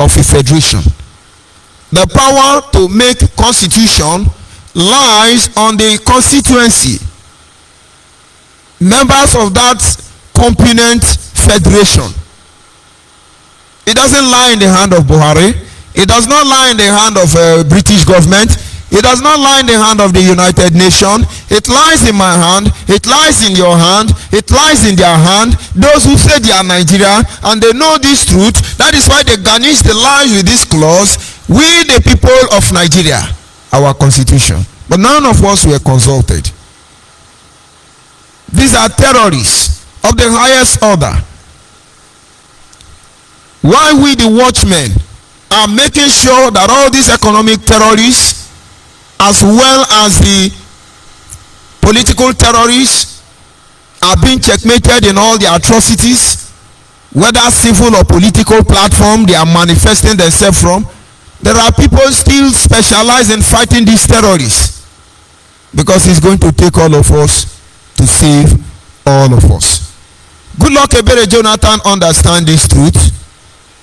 of a Federation." The power to make constitution lies on the constituency, members of that component federation. It doesn't lie in the hand of Buhari. It does not lie in the hand of British government. It does not lie in the hand of the United Nations. It lies in my hand. It lies in your hand. It lies in their hand. Those who say they are Nigerian and they know this truth, that is why they garnish the lies with this clause: we the people of Nigeria, our constitution. But none of us were consulted. These are terrorists of the highest order. Why we the watchmen are making sure that all these economic terrorists, as well as the political terrorists, are being checkmated in all their atrocities, whether civil or political platform they are manifesting themselves from. There are people still specialized in fighting these terrorists, because it's going to take all of us to save all of us. Goodluck Ebele Jonathan understand this truth,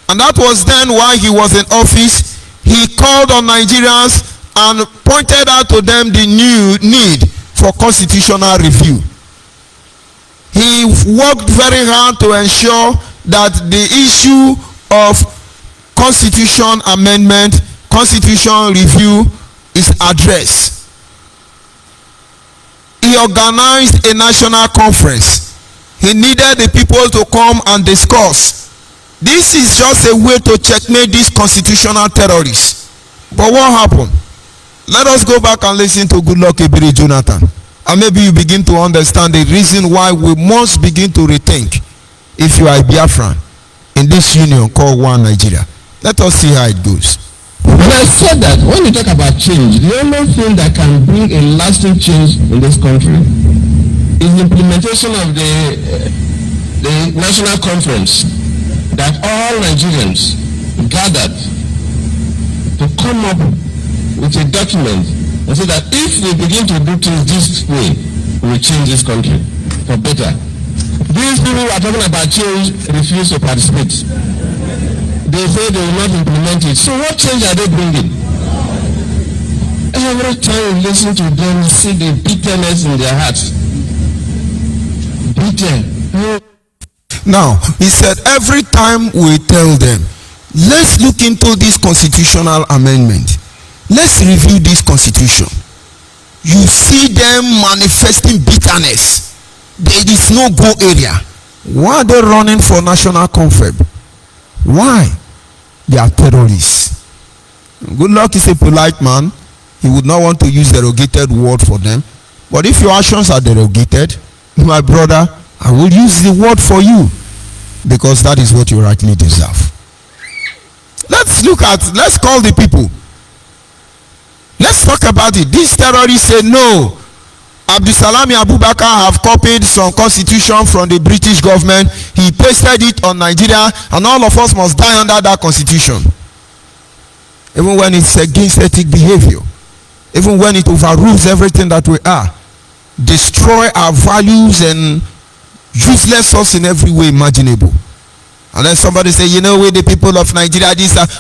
and that was then why he was in office. He called on Nigerians and pointed out to them the new need for constitutional review. He worked very hard to ensure that the issue of constitution amendment, constitution review is addressed. He organized a national conference. He needed the people to come and discuss. This is just a way to checkmate these constitutional terrorists. But what happened? Let us go back and listen to Goodluck Ebele Jonathan, and maybe you begin to understand the reason why we must begin to rethink, if you are a Biafran, in this union called One Nigeria. Let us see how it goes. And I said that when you talk about change, the only thing that can bring a lasting change in this country is the implementation of the national conference, that all Nigerians gathered to come up with a document and say that if we begin to do things this way, we will change this country for better. These people who are talking about change refuse to participate. They say they will not implement it. So what change are they bringing? Every time you listen to them, you see the bitterness in their hearts. Bitter. Now, he said every time we tell them, let's look into this constitutional amendment. Let's review this constitution. You see them manifesting bitterness. There is no go area. Why are they running for national confab? Why? They are terrorists. Goodluck is a polite man. He would not want to use derogated word for them. But if your actions are derogated, my brother, I will use the word for you because that is what you rightly deserve. Let's call the people. Let's talk about it. These terrorists say no. Abdulsalami Abubakar have copied some constitution from the British government. He pasted it on Nigeria, and all of us must die under that constitution. Even when it's against ethic behavior, even when it overrules everything that we are, destroy our values and useless us in every way imaginable. And then somebody say, you know, we the people of Nigeria,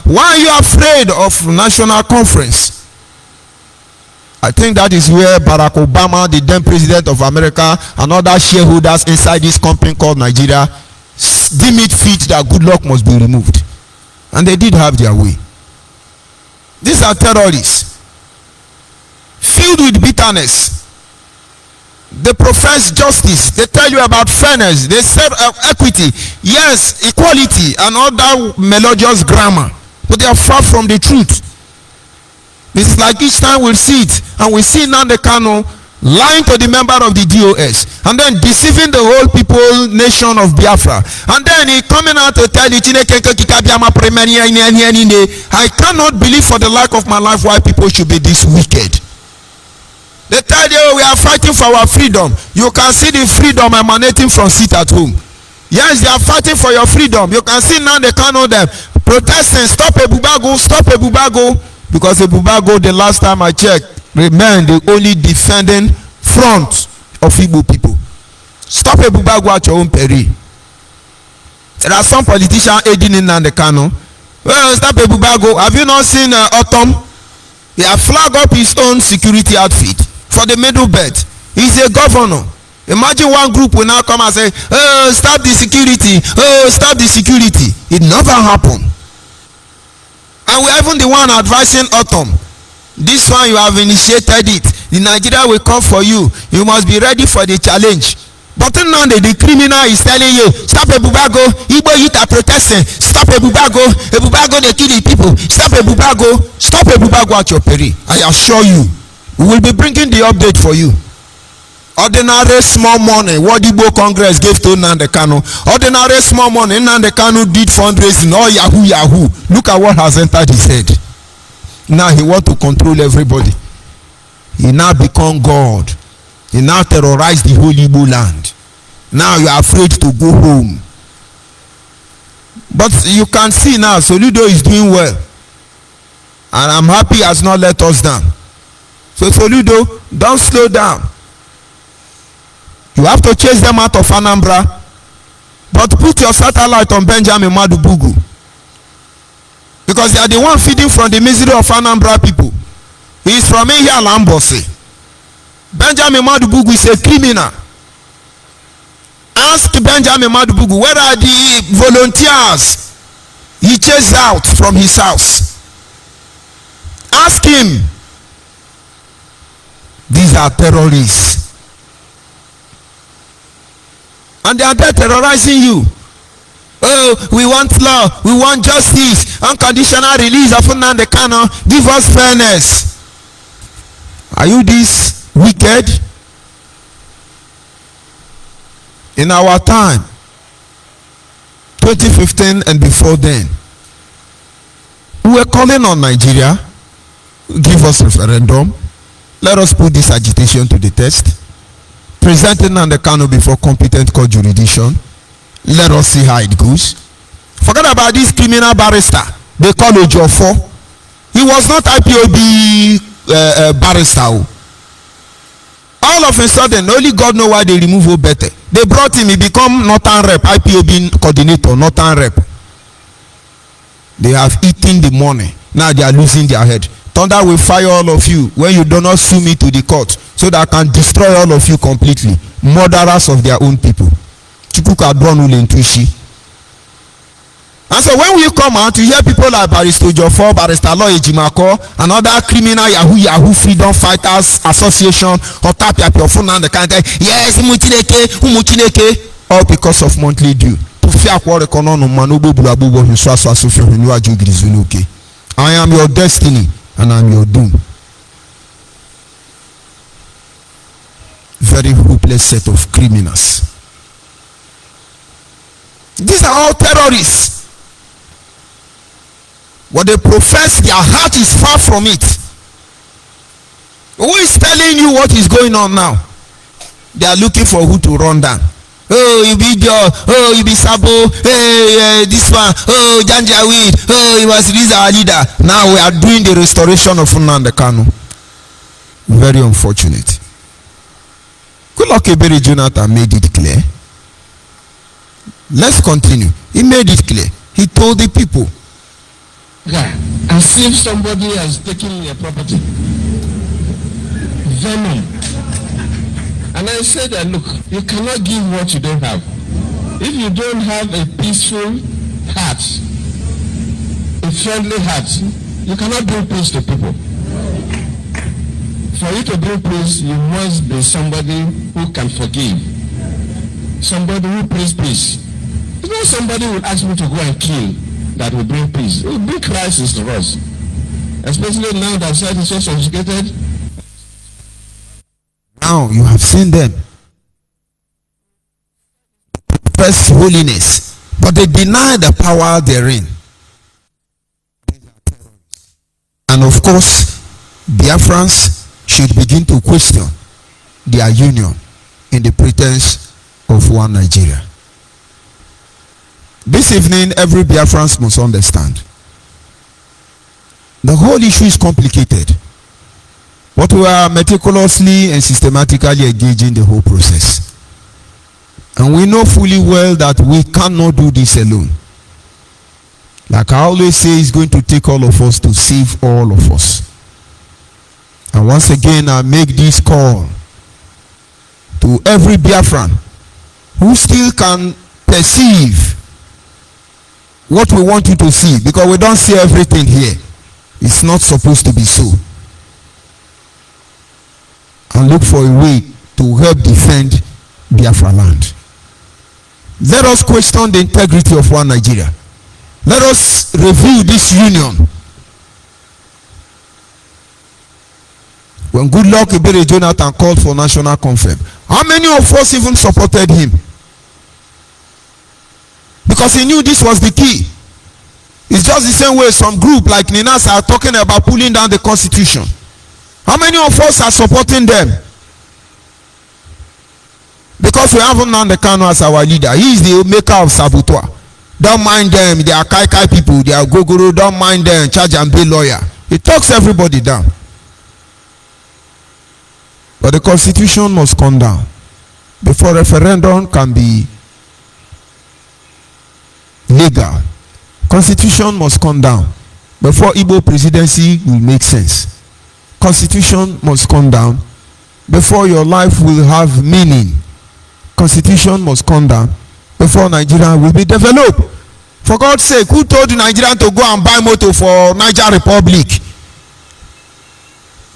why are you afraid of national conference? I think that is where Barack Obama, the then president of America, and other shareholders inside this company called Nigeria deem it fit that Goodluck must be removed. And they did have their way. These are terrorists filled with bitterness. They profess justice. They tell you about fairness. They say equity, yes, equality, and other melodious grammar. But they are far from the truth. It's like each time we'll see it, and we see Nnamdi Kanu lying to the member of the DOS, and then deceiving the whole people, nation of Biafra. And then he coming out to tell you, I cannot believe for the life of my life why people should be this wicked. They tell you we are fighting for our freedom. You can see the freedom emanating from sit at home. Yes, they are fighting for your freedom. You can see now they cannot them protesting, stop Ebubago, stop Ebubago. Because Ebubago, the last time I checked, remained the only defending front of Igbo people. Stop Ebubago at your own peril. There are some politicians aiding in Nnamdi Kanu. Well, stop Ebubago. Have you not seen Autumn? He has flagged up his own security outfit for the middle belt. He's a governor. Imagine one group will now come and say, oh, stop the security. Oh, stop the security. It never happened. And we're even the one advising Autumn. This one you have initiated it. The Nigeria will come for you. You must be ready for the challenge. But now the criminal is telling you, stop Ebubago. Igbo youth are protesting. Stop Ebubago. Ebubago they kill the people. Stop Ebubago. Stop Ebubago at your peril. I assure you, we will be bringing the update for you. Ordinary small money, what Igbo Congress gave to Nnamdi Kanu. Ordinary small money, Nnamdi Kanu did fundraising, all Yahoo. Look at what has entered his head. Now he wants to control everybody. He now become God. He now terrorized the whole Igbo land. Now you are afraid to go home. But you can see now, Soludo is doing well. And I'm happy he has not let us down. So Soludo, don't slow down. You have to chase them out of Anambra, but put your satellite on Benjamin Madubugu, because they are the one feeding from the misery of Anambra people. He is from Ihiala-Mbosi. Benjamin Madubugu is a criminal. Ask Benjamin Madubugu, where are the volunteers he chased out from his house? Ask him. These are terrorists. And they are there terrorizing you. Oh, we want law, we want justice, unconditional release of Nnamdi Kanu, give us fairness. Are you this wicked? In our time, 2015 and before then, we were calling on Nigeria, give us referendum, let us put this agitation to the test. Presenting Nnamdi Kanu before competent court jurisdiction. Let us see how it goes. Forget about this criminal barrister they call Ejiofor. He was not IPOB barrister. All of a sudden, only God knows why they remove Obete. They brought him, he become Northern Rep, IPOB coordinator, Northern Rep. They have eaten the money. Now they are losing their head. Thunder will fire all of you when you do not sue me to the court, so that I can destroy all of you completely. Murderers of their own people. And so when we come out, you hear people like Barrister Ejiofor, Barrister Law Ejimako, and other criminal Yahoo freedom fighters association, or Tapiapi of Nnamdi Kanu. Yes, all because of monthly due. I am your destiny and I am your doom. Very hopeless set of criminals. These are all terrorists. What they profess, their heart is far from it. Who is telling you what is going on now? They are looking for who to run down. Oh, you be Joe. Oh, you be Sabo. Hey, this one. Oh, Janjaweed. Oh, he was our leader. Now we are doing the restoration of Nnamdi Kanu. Very unfortunate. Goodluck Ebele Jonathan made it clear. Let's continue. He made it clear. He told the people. Yeah, as if somebody has taken your property. Venom. And I said that, look, you cannot give what you don't have. If you don't have a peaceful heart, a friendly heart, you cannot bring peace to people. For you to bring peace, you must be somebody who can forgive. Somebody who brings peace. It's not somebody who will ask me to go and kill that will bring peace. It will bring crisis to us. Especially now that society is so sophisticated. Now you have seen them profess holiness, but they deny the power therein. And of course, Biafrans should begin to question their union in the pretense of one Nigeria. This evening, every Biafrans must understand the whole issue is complicated. But we are meticulously and systematically engaging the whole process. And we know fully well that we cannot do this alone. Like I always say, it's going to take all of us to save all of us. And once again, I make this call to every Biafran who still can perceive what we want you to see, because we don't see everything here. It's not supposed to be so. And look for a way to help defend Biafra land. Let us question the integrity of one Nigeria. Let us review this union. When Goodluck Ebele Jonathan called for national conference, how many of us even supported him? Because he knew this was the key. It's just the same way some group like Ninas are talking about pulling down the constitution. How many of us are supporting them? Because we have Nnamdi Kanu as our leader. He is the maker of Saboteur. Don't mind them. They are Kai people. They are Gogoro. Don't mind them. Charge and be lawyer. He talks everybody down. But the constitution must come down before referendum can be legal. Constitution must come down before Igbo presidency will make sense. Constitution must come down before your life will have meaning. Constitution must come down before Nigeria will be developed. For God's sake, who told Nigerian to go and buy motor for Niger Republic?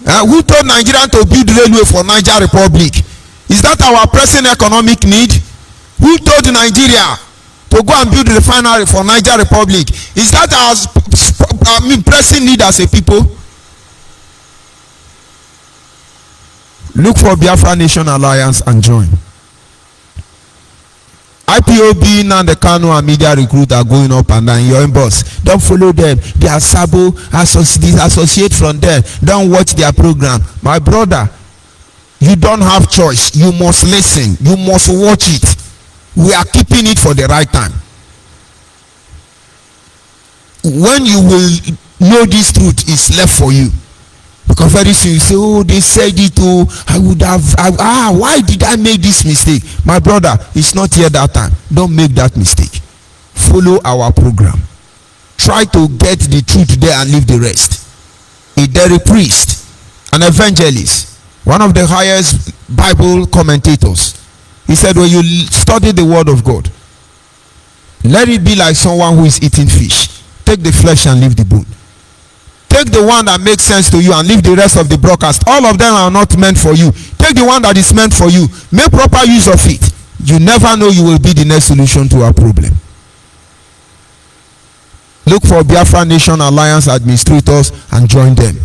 Who told Nigerian to build railway for Niger Republic? Is that our pressing economic need? Who told Nigeria to go and build a refinery for Niger Republic? Is that our pressing need as a people? Look for Biafra Nation Alliance and join. IPOB, Nnamdi Kanu and media recruit are going up and down. Your boss, don't follow them. They are Sabo, associate from them. Don't watch their program. My brother, you don't have choice. You must listen. You must watch it. We are keeping it for the right time. When you will know this truth is left for you. Because very soon you say, oh, they said it, oh, I would have, why did I make this mistake? My brother, it's not yet that time. Don't make that mistake. Follow our program. Try to get the truth there and leave the rest. A Derry priest, an evangelist, one of the highest Bible commentators, he said, when you study the word of God, let it be like someone who is eating fish. Take the flesh and leave the bone. Take the one that makes sense to you and leave the rest of the broadcast. All of them are not meant for you. Take the one that is meant for you. Make proper use of it. You never know you will be the next solution to our problem. Look for Biafra Nation Alliance administrators and join them.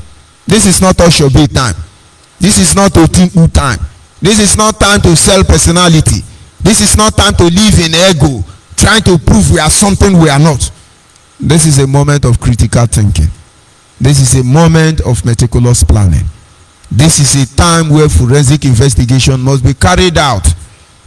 This is not Oshobe time. This is not Otimpu time. This is not time to sell personality. This is not time to live in ego. trying to prove we are something we are not. This is a moment of critical thinking. This is a moment of meticulous planning. This is a time where forensic investigation must be carried out,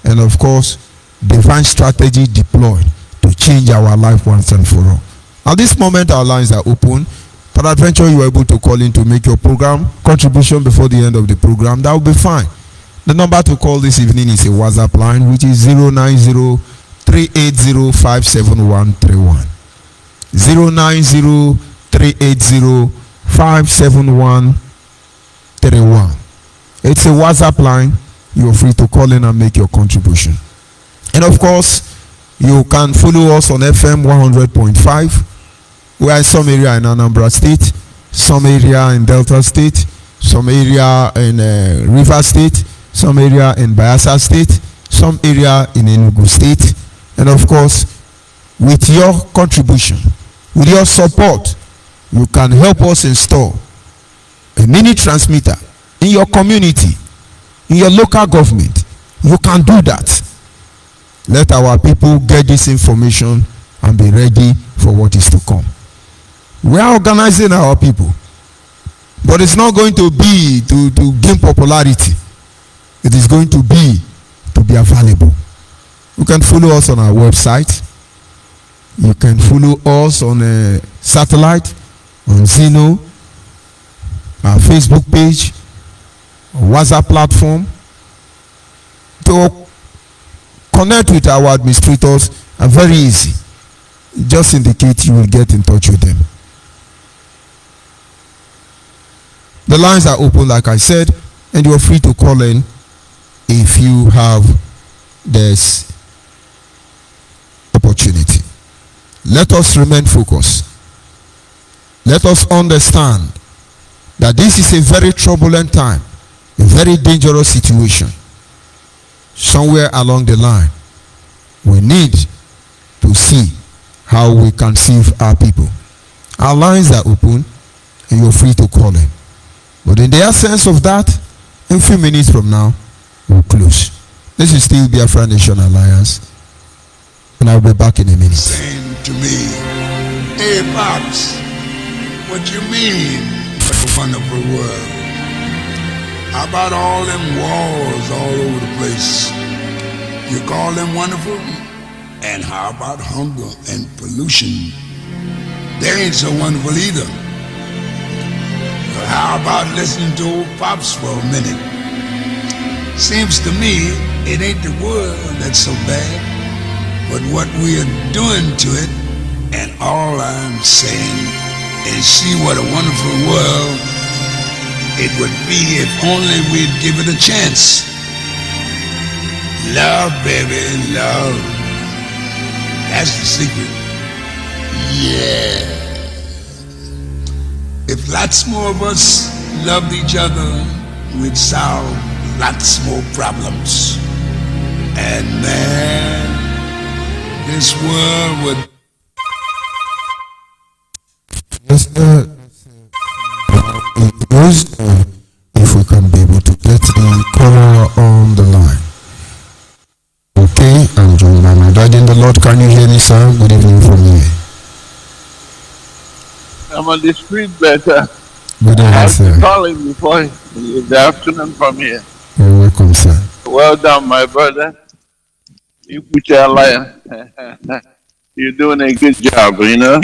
and of course, divine strategy deployed to change our life once and for all. At this moment, our lines are open. Peradventure, you are able to call in to make your program contribution before the end of the program. That will be fine. The number to call this evening is a WhatsApp line, which is 090-380-57131. 090-380-57131. It's a WhatsApp line. You're free to call in and make your contribution. And of course, you can follow us on FM 100.5. We are in some area in Anambra State, some area in Delta State, some area in River State, some area in Bayelsa State, some area in Enugu State. And of course, with your contribution, with your support, you can help us install a mini transmitter in your community, in your local government. You can do that. Let our people get this information and be ready for what is to come. We are organizing our people, but it's not going to be to gain popularity. It is going to be available. You can follow us on our website. You can follow us on a satellite, on Zeno, our Facebook page, WhatsApp platform. To connect with our administrators are very easy. Just indicate you will get in touch with them. The lines are open, like I said, and you are free to call in if you have this opportunity. Let us remain focused. Let us understand that this is a very turbulent time, a very dangerous situation. Somewhere along the line, we need to see how we can save our people. Our lines are open and you're free to call in. But in the absence of that, in a few minutes from now, we'll close. This is still Biafra Nation Alliance, and I'll be back in a minute. Saying to me, hey Pops, what you mean, a wonderful world? How about all them wars all over the place? You call them wonderful? And how about hunger and pollution? They ain't so wonderful either. But how about listening to old Pops for a minute? Seems to me it ain't the world that's so bad, but what we are doing to it. And all I'm saying is see what a wonderful world it would be if only we'd give it a chance. Love, baby, love. That's the secret. Yeah. If lots more of us loved each other, we'd solve lots more problems. And man, this world would... Yes, if we can be able to get the caller on the line. Okay, I'm joined by my dad in the Lord. Can you hear me, sir? Good evening from here. I'm on the street, but Good I evening, have sir. to call him before the afternoon from here. You're welcome, sir. Well done, my brother. You put your lion. You're doing a good job, you know.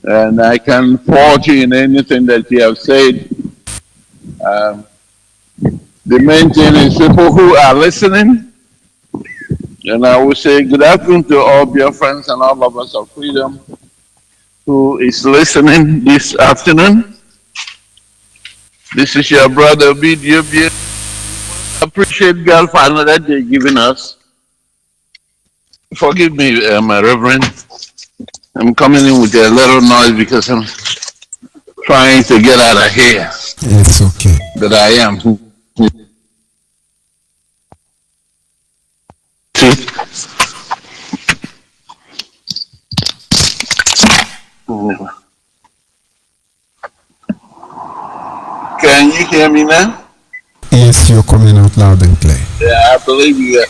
And I can fault you in anything that you have said. The main thing is people who are listening. And I will say good afternoon to all your friends and all of us of freedom who is listening this afternoon. This is your brother BDB. Appreciate God for another day given us. Forgive me, my Reverend. I'm coming in with a little noise because I'm trying to get out of here. It's okay. But I am. Can you hear me now? Yes, you're coming out loud and clear. Yeah, I believe you.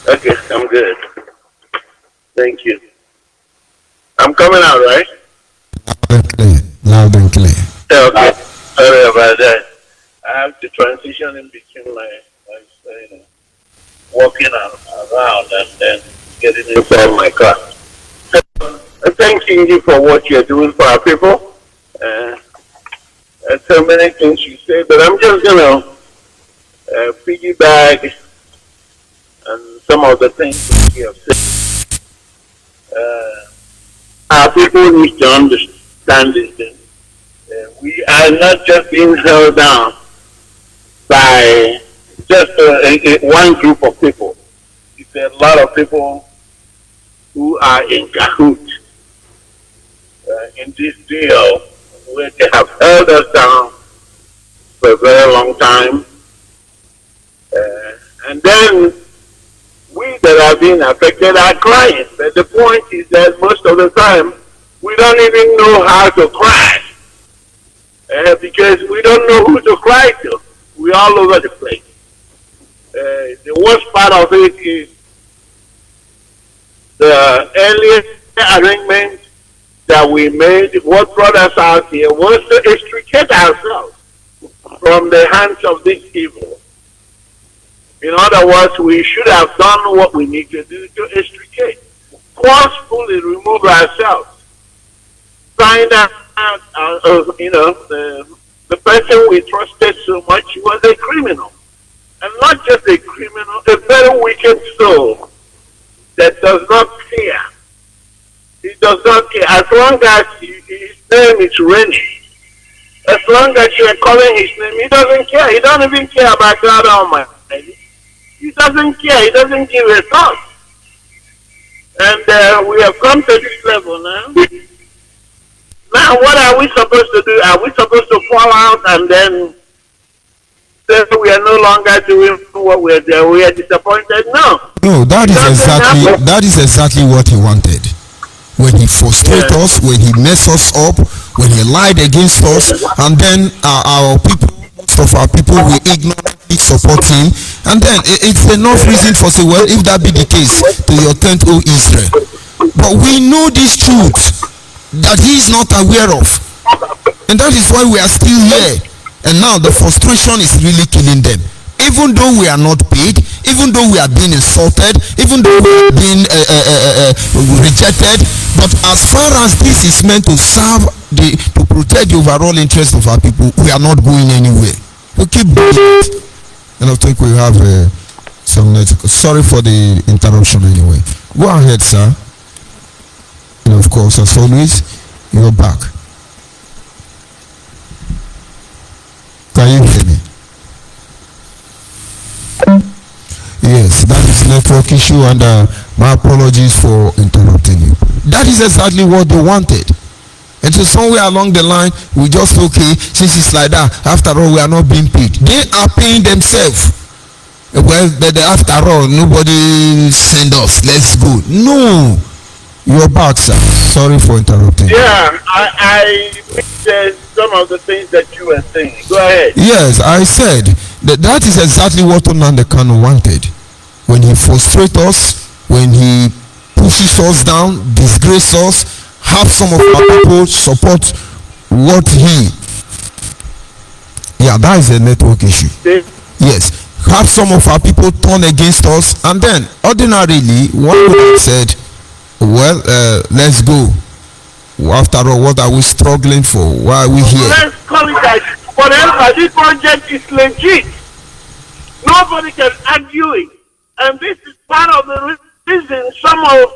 Okay, I'm good. Thank you. I'm coming out, right? Loud and clear. Loud and clear. Okay. Sorry about that. I have to transition in between my walking around and then getting inside my car. Thanking you for what you're doing for our people. There's so many things you say, but I'm just going to piggyback on some of the things you have said. Our people need to understand this thing. We are not just being held down by just one group of people. It's a lot of people who are in cahoots in this deal where they have held us down for a very long time. And then we that are being affected are crying. But the point is that most of the time, we don't even know how to cry. Because we don't know who to cry to. We're all over the place. The worst part of it is the earlier arrangement that we made. What brought us out here was to extricate ourselves from the hands of this evil. In other words, we should have done what we need to do to extricate, forcefully remove ourselves, find out, the person we trusted so much was a criminal. And not just a criminal, a very wicked soul that does not care. He does not care. As long as his name is Rennie, as long as you are calling his name, he doesn't care. He doesn't even care about God Almighty. He doesn't care. He doesn't give a thought. And we have come to this level now. Now, what are we supposed to do? Are we supposed to fall out and then say we are no longer doing what we're doing? We are disappointed? No. No, that is exactly what he wanted. When he frustrated us, when he messed us up, when he lied against us, and then our people, most of our people, will ignorantly support him. And then it's enough reason for say, well, if that be the case, to your tent, O Israel. But we know this truth that he is not aware of, and that is why we are still here. And now the frustration is really killing them. Even though we are not paid, even though we are being insulted, even though we are being rejected, but as far as this is meant to serve to protect the overall interest of our people, we are not going anywhere. We keep doing it. And I think we have some network. Sorry for the interruption anyway. Go ahead, sir. And of course, as always, you're back. Can you hear me? Yes, that is network issue, and my apologies for interrupting you. That is exactly what they wanted. And so somewhere along the line, we just, okay, since it's like that, after all, we are not being paid. They are paying themselves. Well, after all, nobody send us. Let's go. No. You're back, sir. Sorry for interrupting. Yeah, I missed some of the things that you were saying. Go ahead. Yes, I said that is exactly what Nnamdi Kanu wanted. When he frustrates us, when he pushes us down, disgraces us, have some of our people support what he. Yeah, that is a network issue. Yes, have some of our people turn against us, and then ordinarily one would have said, well, let's go. After all, what are we struggling for? Why are we here? Let's call it that. Whatever, this project is legit. Nobody can argue it. And this is part of the reason some of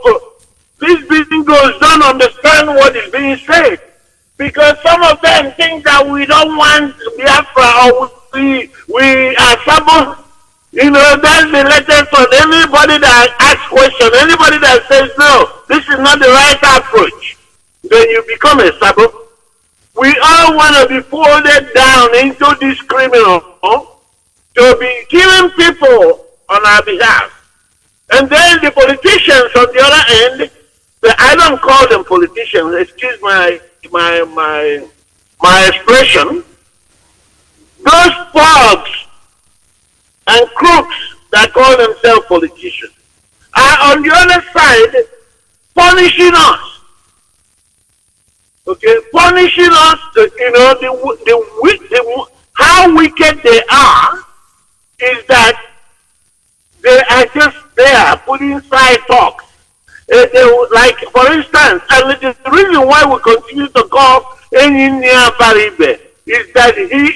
these business don't understand what is being said. Because some of them think that we don't want Biafra, or we are supposed. That's the latest one. Anybody that asks questions, anybody that says, no, this is not the right approach, then you become a Sabo. We all want to be folded down into this criminal to be killing people on our behalf. And then the politicians on the other end, I don't call them politicians, excuse my expression, those thugs and crooks that call themselves politicians are on the other side punishing us. Okay, punishing us, how wicked they are is that they are just there putting side talks. Like, for instance, and the reason why we continue to call Engineer Baribe is that he is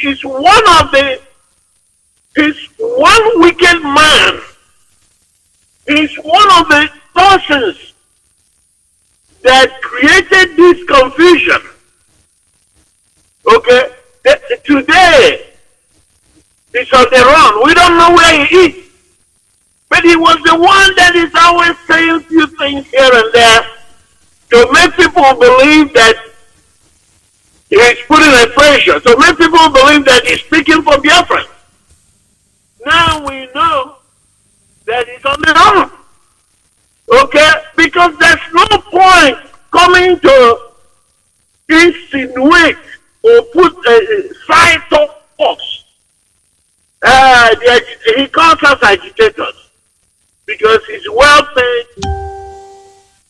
he's one wicked man. He's one of the persons that created this confusion. Okay? Today, he's on the run. We don't know where he is. But he was the one that is always saying few things here and there to make people believe that he's putting a pressure, to make people believe that he's speaking for Biafra. Now we know that he's on the run. Okay? Because there's no point coming to insinuate or put side talks. He calls us agitators because he's well paid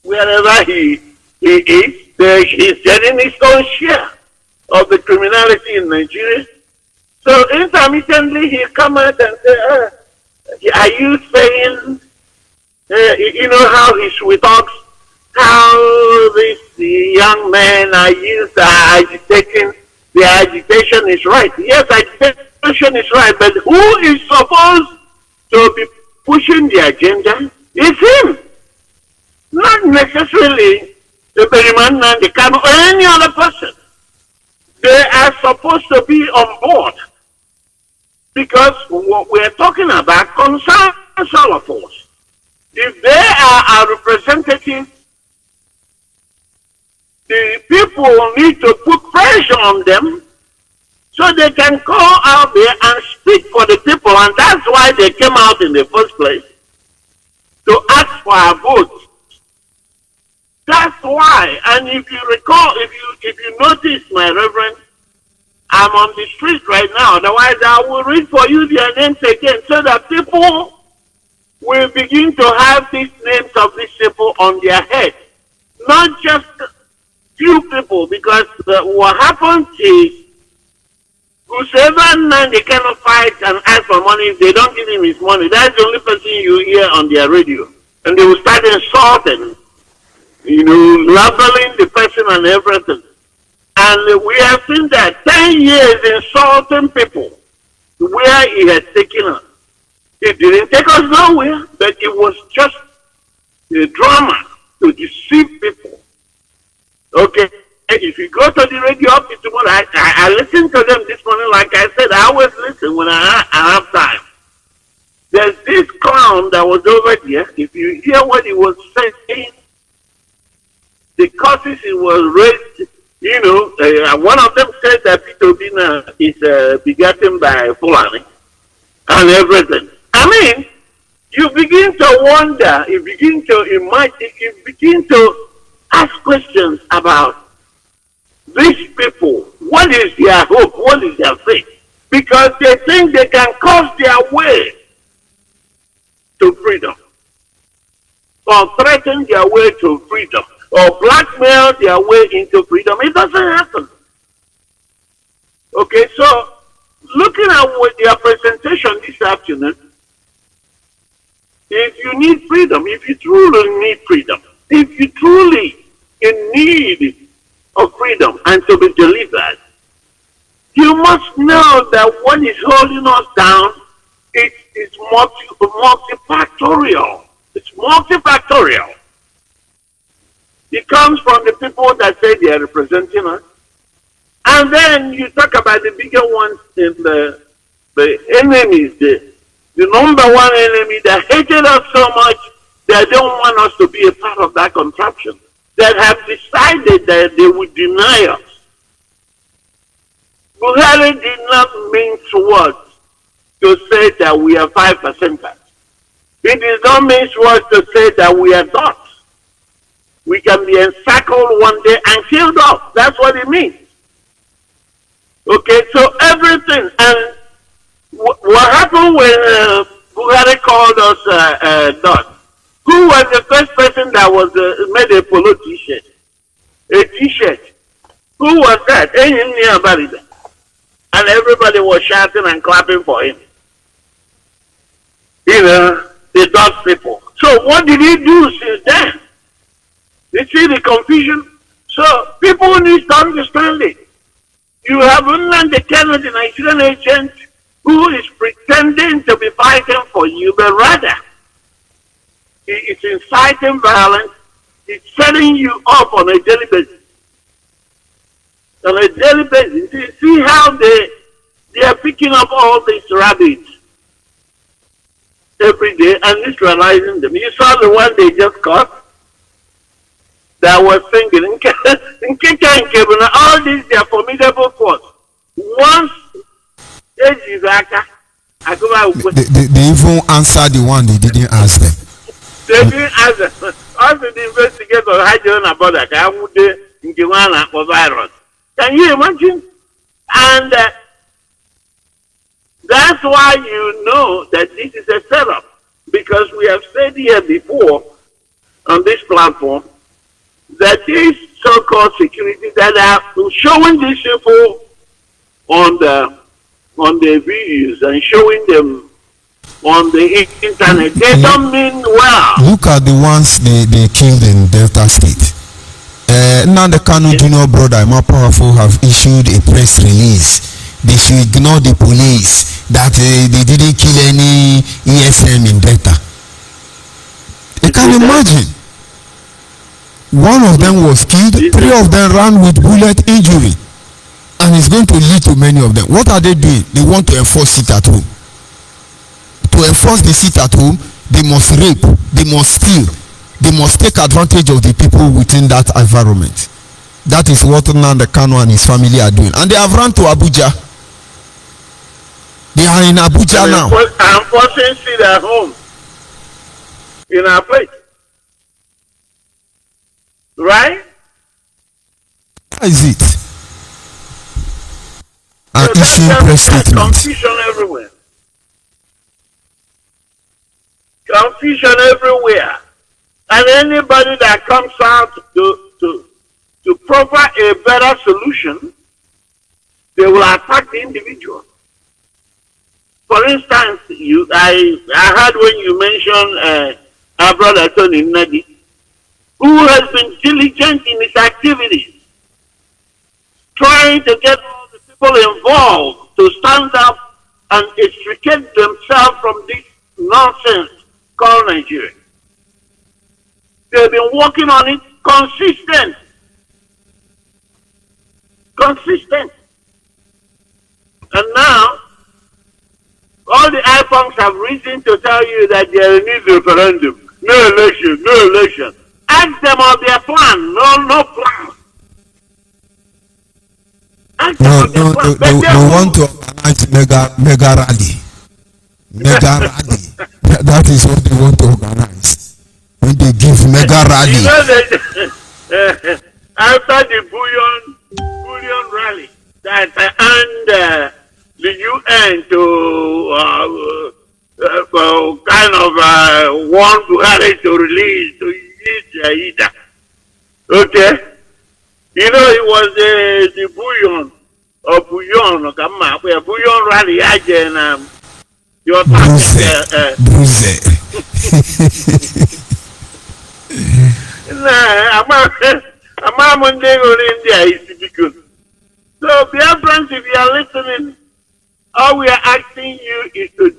wherever he is. He's getting his own share of the criminality in Nigeria. So intermittently he come out and say, are you saying, you know how he sweet talks, how these young men are used agitating, the agitation is right. Yes, agitation is right, but who is supposed to be pushing the agenda? It's him. Not necessarily the Beriman and the Kano or any other person. They are supposed to be on board because what we're talking about concerns all of us. If they are our representatives, the people need to put pressure on them so they can call out there and speak for the people, and that's why they came out in the first place, to ask for our votes. That's why, and if you recall, if you notice, my reverend, I'm on the street right now, otherwise I will read for you their names again, so that people will begin to have these names of these people on their head. Not just few people, because what happens is, whosoever man they cannot fight and ask for money, if they don't give him his money, that's the only person you hear on their radio. And they will start insulting, labeling the person and everything. And we have seen that 10 years insulting people, where he has taken us. It didn't take us nowhere, but it was just a drama to deceive people. Okay, if you go to the radio up to tomorrow, I listened to them this morning, like I said, I always listen when I have time. There's this clown that was over there. If you hear what he was saying, the curses he was raised, one of them said that Peter Obina is begotten by Fulani and everything. I mean, you begin to wonder, you begin to imagine, you begin to ask questions about these people. What is their hope? What is their faith? Because they think they can cause their way to freedom, or threaten their way to freedom, or blackmail their way into freedom. It doesn't happen. Okay, so looking at what their presentation this afternoon, if you need freedom, if you truly need freedom, if you truly in need of freedom and to be delivered, you must know that what is holding us down is multifactorial. It's multifactorial. It comes from the people that say they are representing us. And then you talk about the bigger ones in the enemies, the number one enemy that hated us so much they don't want us to be a part of that contraption, that have decided that they would deny us. Buhari did not mince words to say that we are 5%. It did not mince words to say that we are dots. We can be encircled one day and killed off. That's what it means. Okay, so everything. And what happened when Buhari called us dots? Who was the first person that was made a polo t-shirt? A t-shirt. Who was that? And everybody was shouting and clapping for him. You know, the dog people. So what did he do since then? You see the confusion? So people need to understand it. You have Nnamdi Kanu, the Nigerian agent, who is pretending to be fighting for you, but rather it's inciting violence. It's setting you up on a daily basis. On a daily basis, you see how they are picking up all these rabbits every day and neutralizing them. You saw the one they just caught that was singing. All these are formidable force. Once they even answered the one they didn't ask them. They didn't ask them. Also, the investigators had known about that. Virus. Can you imagine? And that's why you know that this is a setup. Because we have said here before on this platform that these so-called security that are showing these people on the videos and showing them on the internet, they don't mean well. Look at the ones they killed in Delta State. Nnamdi Kanu Junior brother, more powerful, have issued a press release. They should ignore the police that they didn't kill any ESM in Delta. You can imagine. One of them was killed, 3 of them ran with bullet injury, and it's going to lead to many of them. What are they doing? They want to enforce it at home. To enforce the sit at home, they must rape, they must steal, they must take advantage of the people within that environment. That is what Nnamdi Kanu and his family are doing. And they have run to Abuja. They are in Abuja now. I'm forcing sit at home in our place. Right? How is it? And so issuing press statements. Confusion everywhere. Confusion everywhere. And anybody that comes out to provide a better solution, they will attack the individual. For instance, I heard when you mentioned our brother Tony Nnadi, who has been diligent in his activities, trying to get all the people involved to stand up and extricate themselves from this nonsense called Nigeria. They've been working on it consistent. And now, all the iPhones have reason to tell you that there needs a referendum. No election. Ask them of their plan. No plan. They want to organize mega rally. That is what they want to organize. When they give mega rally. You know that after the bullion rally that earned the UN to kind of want Buhari to release to Ida. Okay? You know, it was the bullion rally again. Your Bruce. I'm on India is because. So, dear friends, if you are listening, all we are asking you is to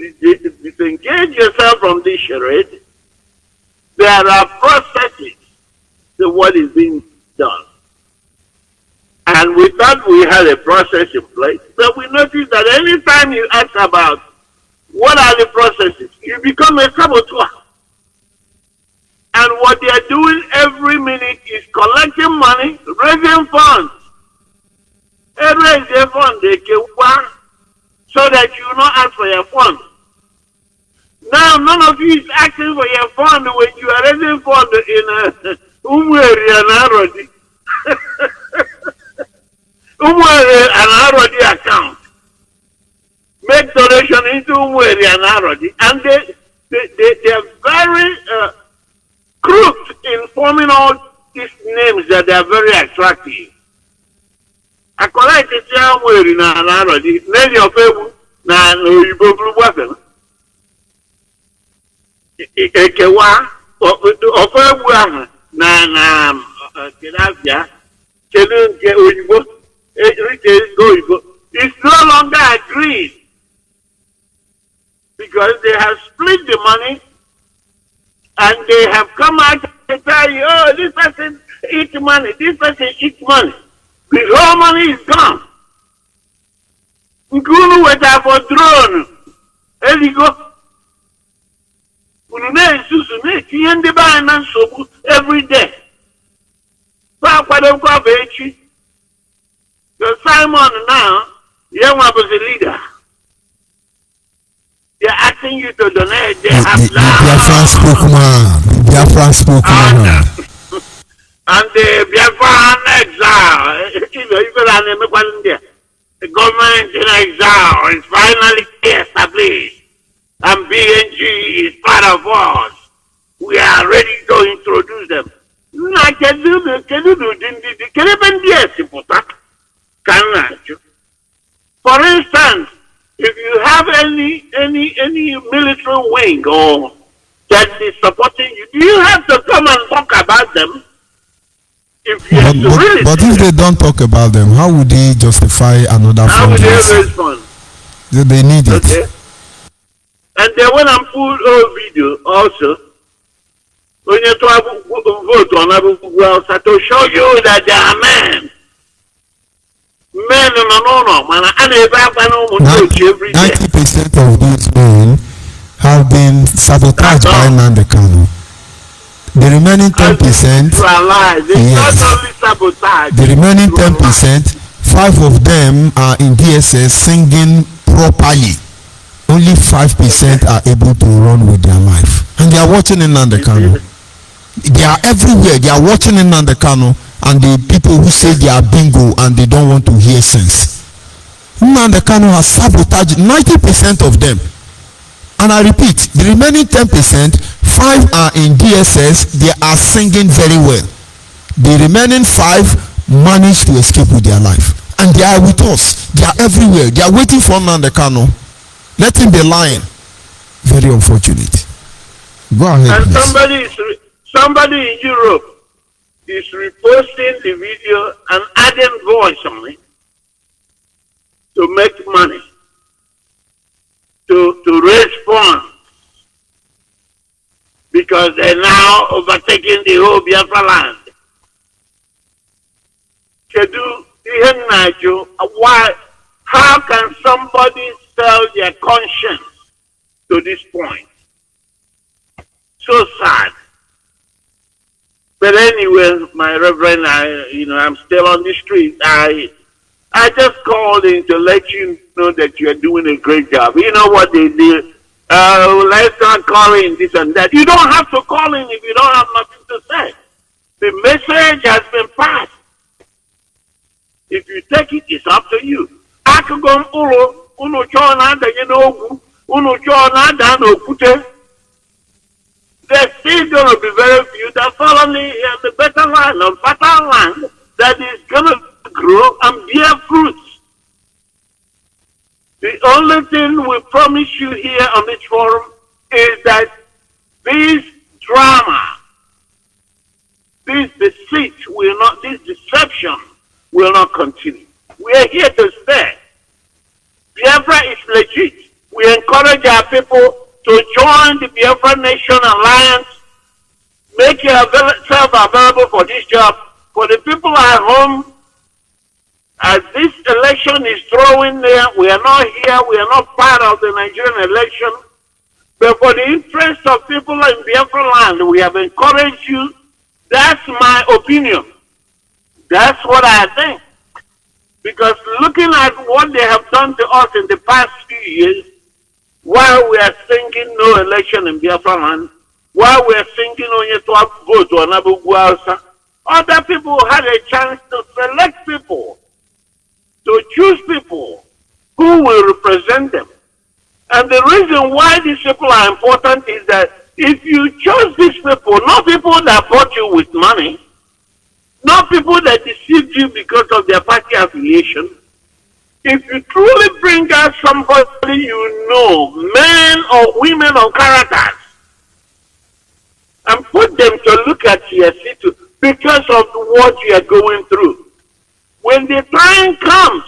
disengage yourself from this charade. There are processes to what is being done. And we thought we had a process in place, but we noticed that anytime you ask about what are the processes, you become a saboteur. And what they are doing every minute is collecting money, raising funds. Raise their fund, they can work so that you will not ask for your fund. Now, none of you is asking for your fund when you are raising fund in Umweri and Arodi account. Make donation into Umweri and Arodi. And they are very these names that they are very attractive. I collect it somewhere in an already. Many of them now you go through weapon. Ekewa of a na Kenavia, Kenun Oyibo, it's no longer agreed because they have split the money and they have come out and tell you, oh, this person eats money, this person eats money. The whole money is gone. Nkunu weta for drone. There you go. Unune susu ne tiende ba na nsobu every day. Ba kwado kwa bechi. So Simon now, Yewa was the leader. They're asking you to donate. They have Biafran spokesman. And the Biafran exile, the government in exile is finally established, and BNG is part of us. We are ready to introduce them. For instance, if you have any military wing or that is supporting you, do you have to come and talk about them? But if they don't talk about them, how would they justify another fundraiser? How would they respond? They need it. Okay. And then when I'm put a video also, when you talk vote on Abu to show you that they are men. Men every day. 90% of those men have been sabotaged by Nnamdi Kanu. The remaining 10%, yes, the remaining 10%, 5 of them are in DSS singing properly. Only 5% are able to run with their life. And they are watching Nnamdi Kanu. They are everywhere. They are watching Nnamdi Kanu and the people who say they are bingo and they don't want to hear sense. Nnamdi Kanu has sabotaged 90% of them. And I repeat, the remaining 10%, 5 are in DSS, they are singing very well. The remaining 5 managed to escape with their life. And they are with us. They are everywhere. They are waiting for Nnamdi Kanu. Let him be lying. Very unfortunate. Go ahead, and please. Somebody in Europe is reposting the video and adding voice on it to make money. To raise funds because they're now overtaking the whole Biafra land. Why? How can somebody sell their conscience to this point? So sad. But anyway, my Reverend, I'm still on the street. I just called in to let you know that you are doing a great job. You know what they did? Let's not call in this and that. You don't have to call in if you don't have nothing to say. The message has been passed. If you take it, it's up to you. There's still going to be very few that fall on the better land, on fertile land, that is going to grow and bear fruits. The only thing we promise you here on this forum is that this drama, this deceit will not, this deception will not continue. We are here to stay. Biafra is legit. We encourage our people to join the Biafra Nation Alliance. Make yourself available for this job. For the people at home, as this election is drawing near, we are not here, we are not part of the Nigerian election. But for the interest of people in Biafra land, we have encouraged you. That's my opinion. That's what I think. Because looking at what they have done to us in the past few years, while we are thinking no election in Biafra land, while we are thinking only to vote on Abu Guausa, other people had a chance to select people, to choose people who will represent them. And the reason why these people are important is that if you choose these people, not people that bought you with money, not people that deceived you because of their party affiliation. If you truly bring out somebody you know, men or women of characters, and put them to look at your situation because of what you are going through, when the time comes,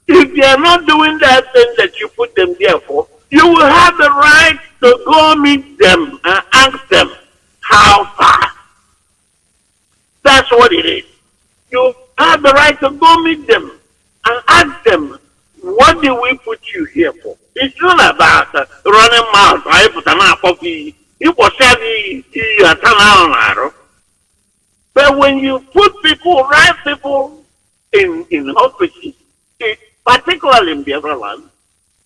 if they are not doing that thing that you put them there for, you will have the right to go meet them and ask them how far. That's what it is. You have the right to go meet them and ask them, what did we put you here for? It's not about running mouth. I put an coffee. It was said, but when you put people, right people in offices, particularly in Biafra land,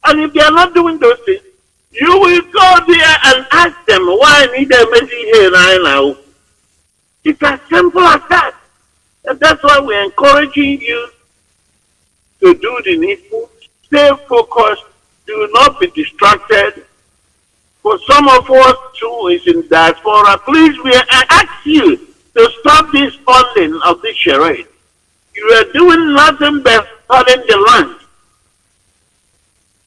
and if they are not doing those things, you will go there and ask them, why I need a message here now? It's as simple as that. And that's why we're encouraging you to do the needful. Stay focused. Do not be distracted. For some of us who is in diaspora, please, I ask you to stop this funding of this charade. You are doing nothing but flooding the land.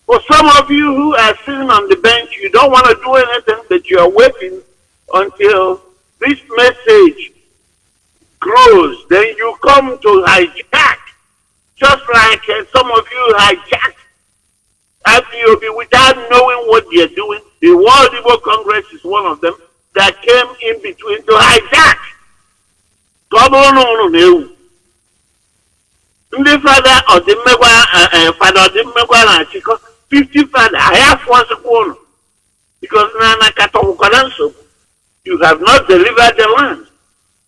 For some of you who are sitting on the bench, you don't want to do anything, but you are waiting until this message grows. Then you come to hijack, just like some of you hijacked IPOB without knowing what they are doing. The World Igbo Congress is one of them that came in between to hijack. Ndị fada ọdịmmegwa na achịkọ 50 fada I have one second because you have not delivered the land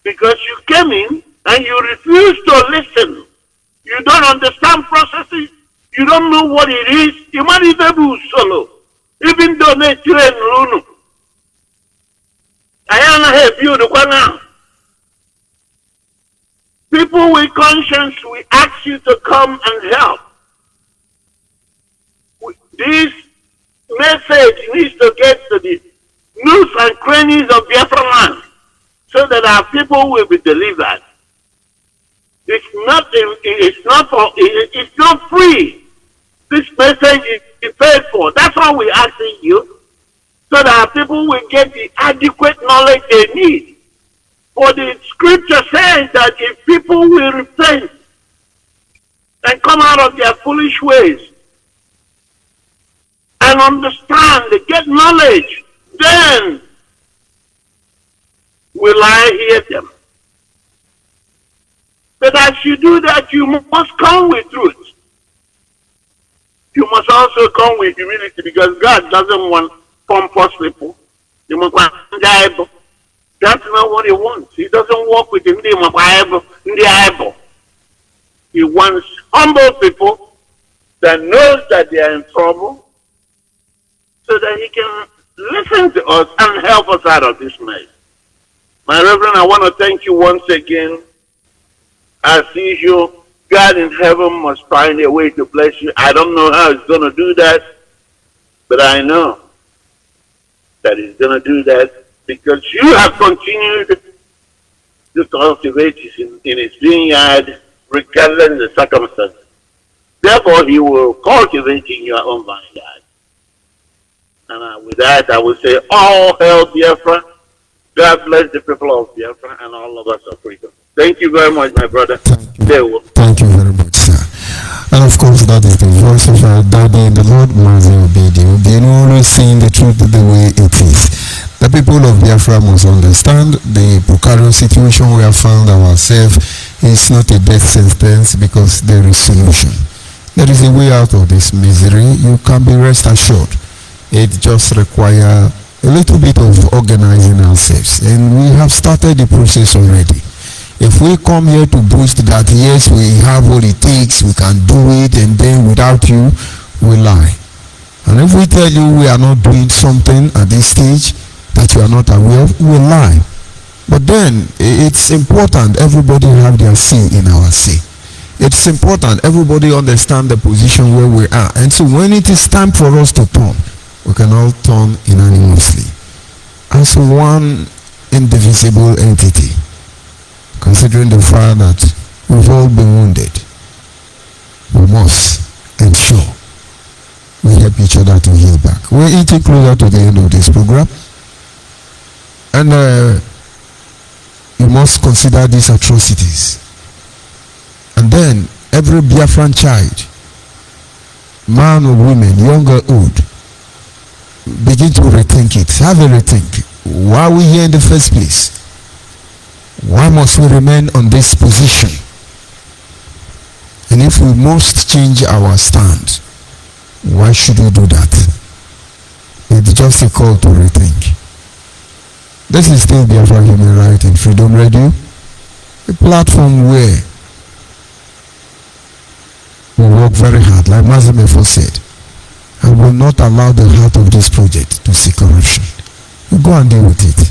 because you came in and you refuse to listen. You don't understand processes. You don't know what it is. You might even do solo, even though they train Lunu. I am not help you the one now. People with conscience, we ask you to come and help. This message needs to get to the nooks and crannies of Biafra land so that our people will be delivered. It's not free. This message is paid for. That's why we're asking you, so that our people will get the adequate knowledge they need. For the scripture says that if people will repent and come out of their foolish ways and understand, they get knowledge, then will I hear them. But as you do that, you must come with truth. You must also come with humility because God doesn't want pompous people. You must want able. That's not what he wants. He doesn't work with the Bible. He wants humble people that knows that they are in trouble so that he can listen to us and help us out of this mess. My Reverend, I want to thank you once again. As usual, God in heaven must find a way to bless you. I don't know how he's going to do that, but I know that he's going to do that because you have continued to cultivate in his vineyard regardless of the circumstances. Therefore, he will cultivate in your own vineyard. And with that, I will say, all hail Biafra. God bless the people of Biafra and all of us of freedom. Thank you very much, my brother. Thank you very much, sir. And of course, that is the voice of our daddy in the Lord, Mazi Obedi. Again, always saying the truth the way it is. The people of Biafra must understand the precarious situation we have found ourselves is not a death sentence because there is solution. There is a way out of this misery. You can be rest assured. It just requires a little bit of organizing ourselves. And we have started the process already. If we come here to boast that yes, we have what it takes, we can do it, and then without you, we lie. And if we tell you we are not doing something at this stage that you are not aware of, we lie. But then it's important everybody have their say in our say. It's important everybody understand the position where we are. And so when it is time for us to turn, we can all turn unanimously as one indivisible entity. Consider considering the fact that we've all been wounded, we must ensure we help each other to heal back. We're eating closer to the end of this program, and you must consider these atrocities. And then every Biafran child, man or woman, young or old, begin to rethink it. Have a rethink. Why are we here in the first place? Why must we remain on this position? And if we must change our stand, why should we do that? It's just a call to rethink. This is still Biafra Human Right and Freedom Radio, a platform where we work very hard, like Mazemefo said, and will not allow the heart of this project to see corruption. We go and deal with it.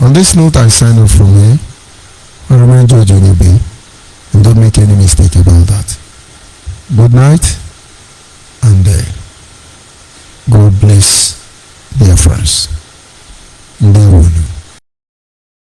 On this note, I sign off from here. I remain George Onebe, and don't make any mistake about that. Good night, and God bless Biafrans.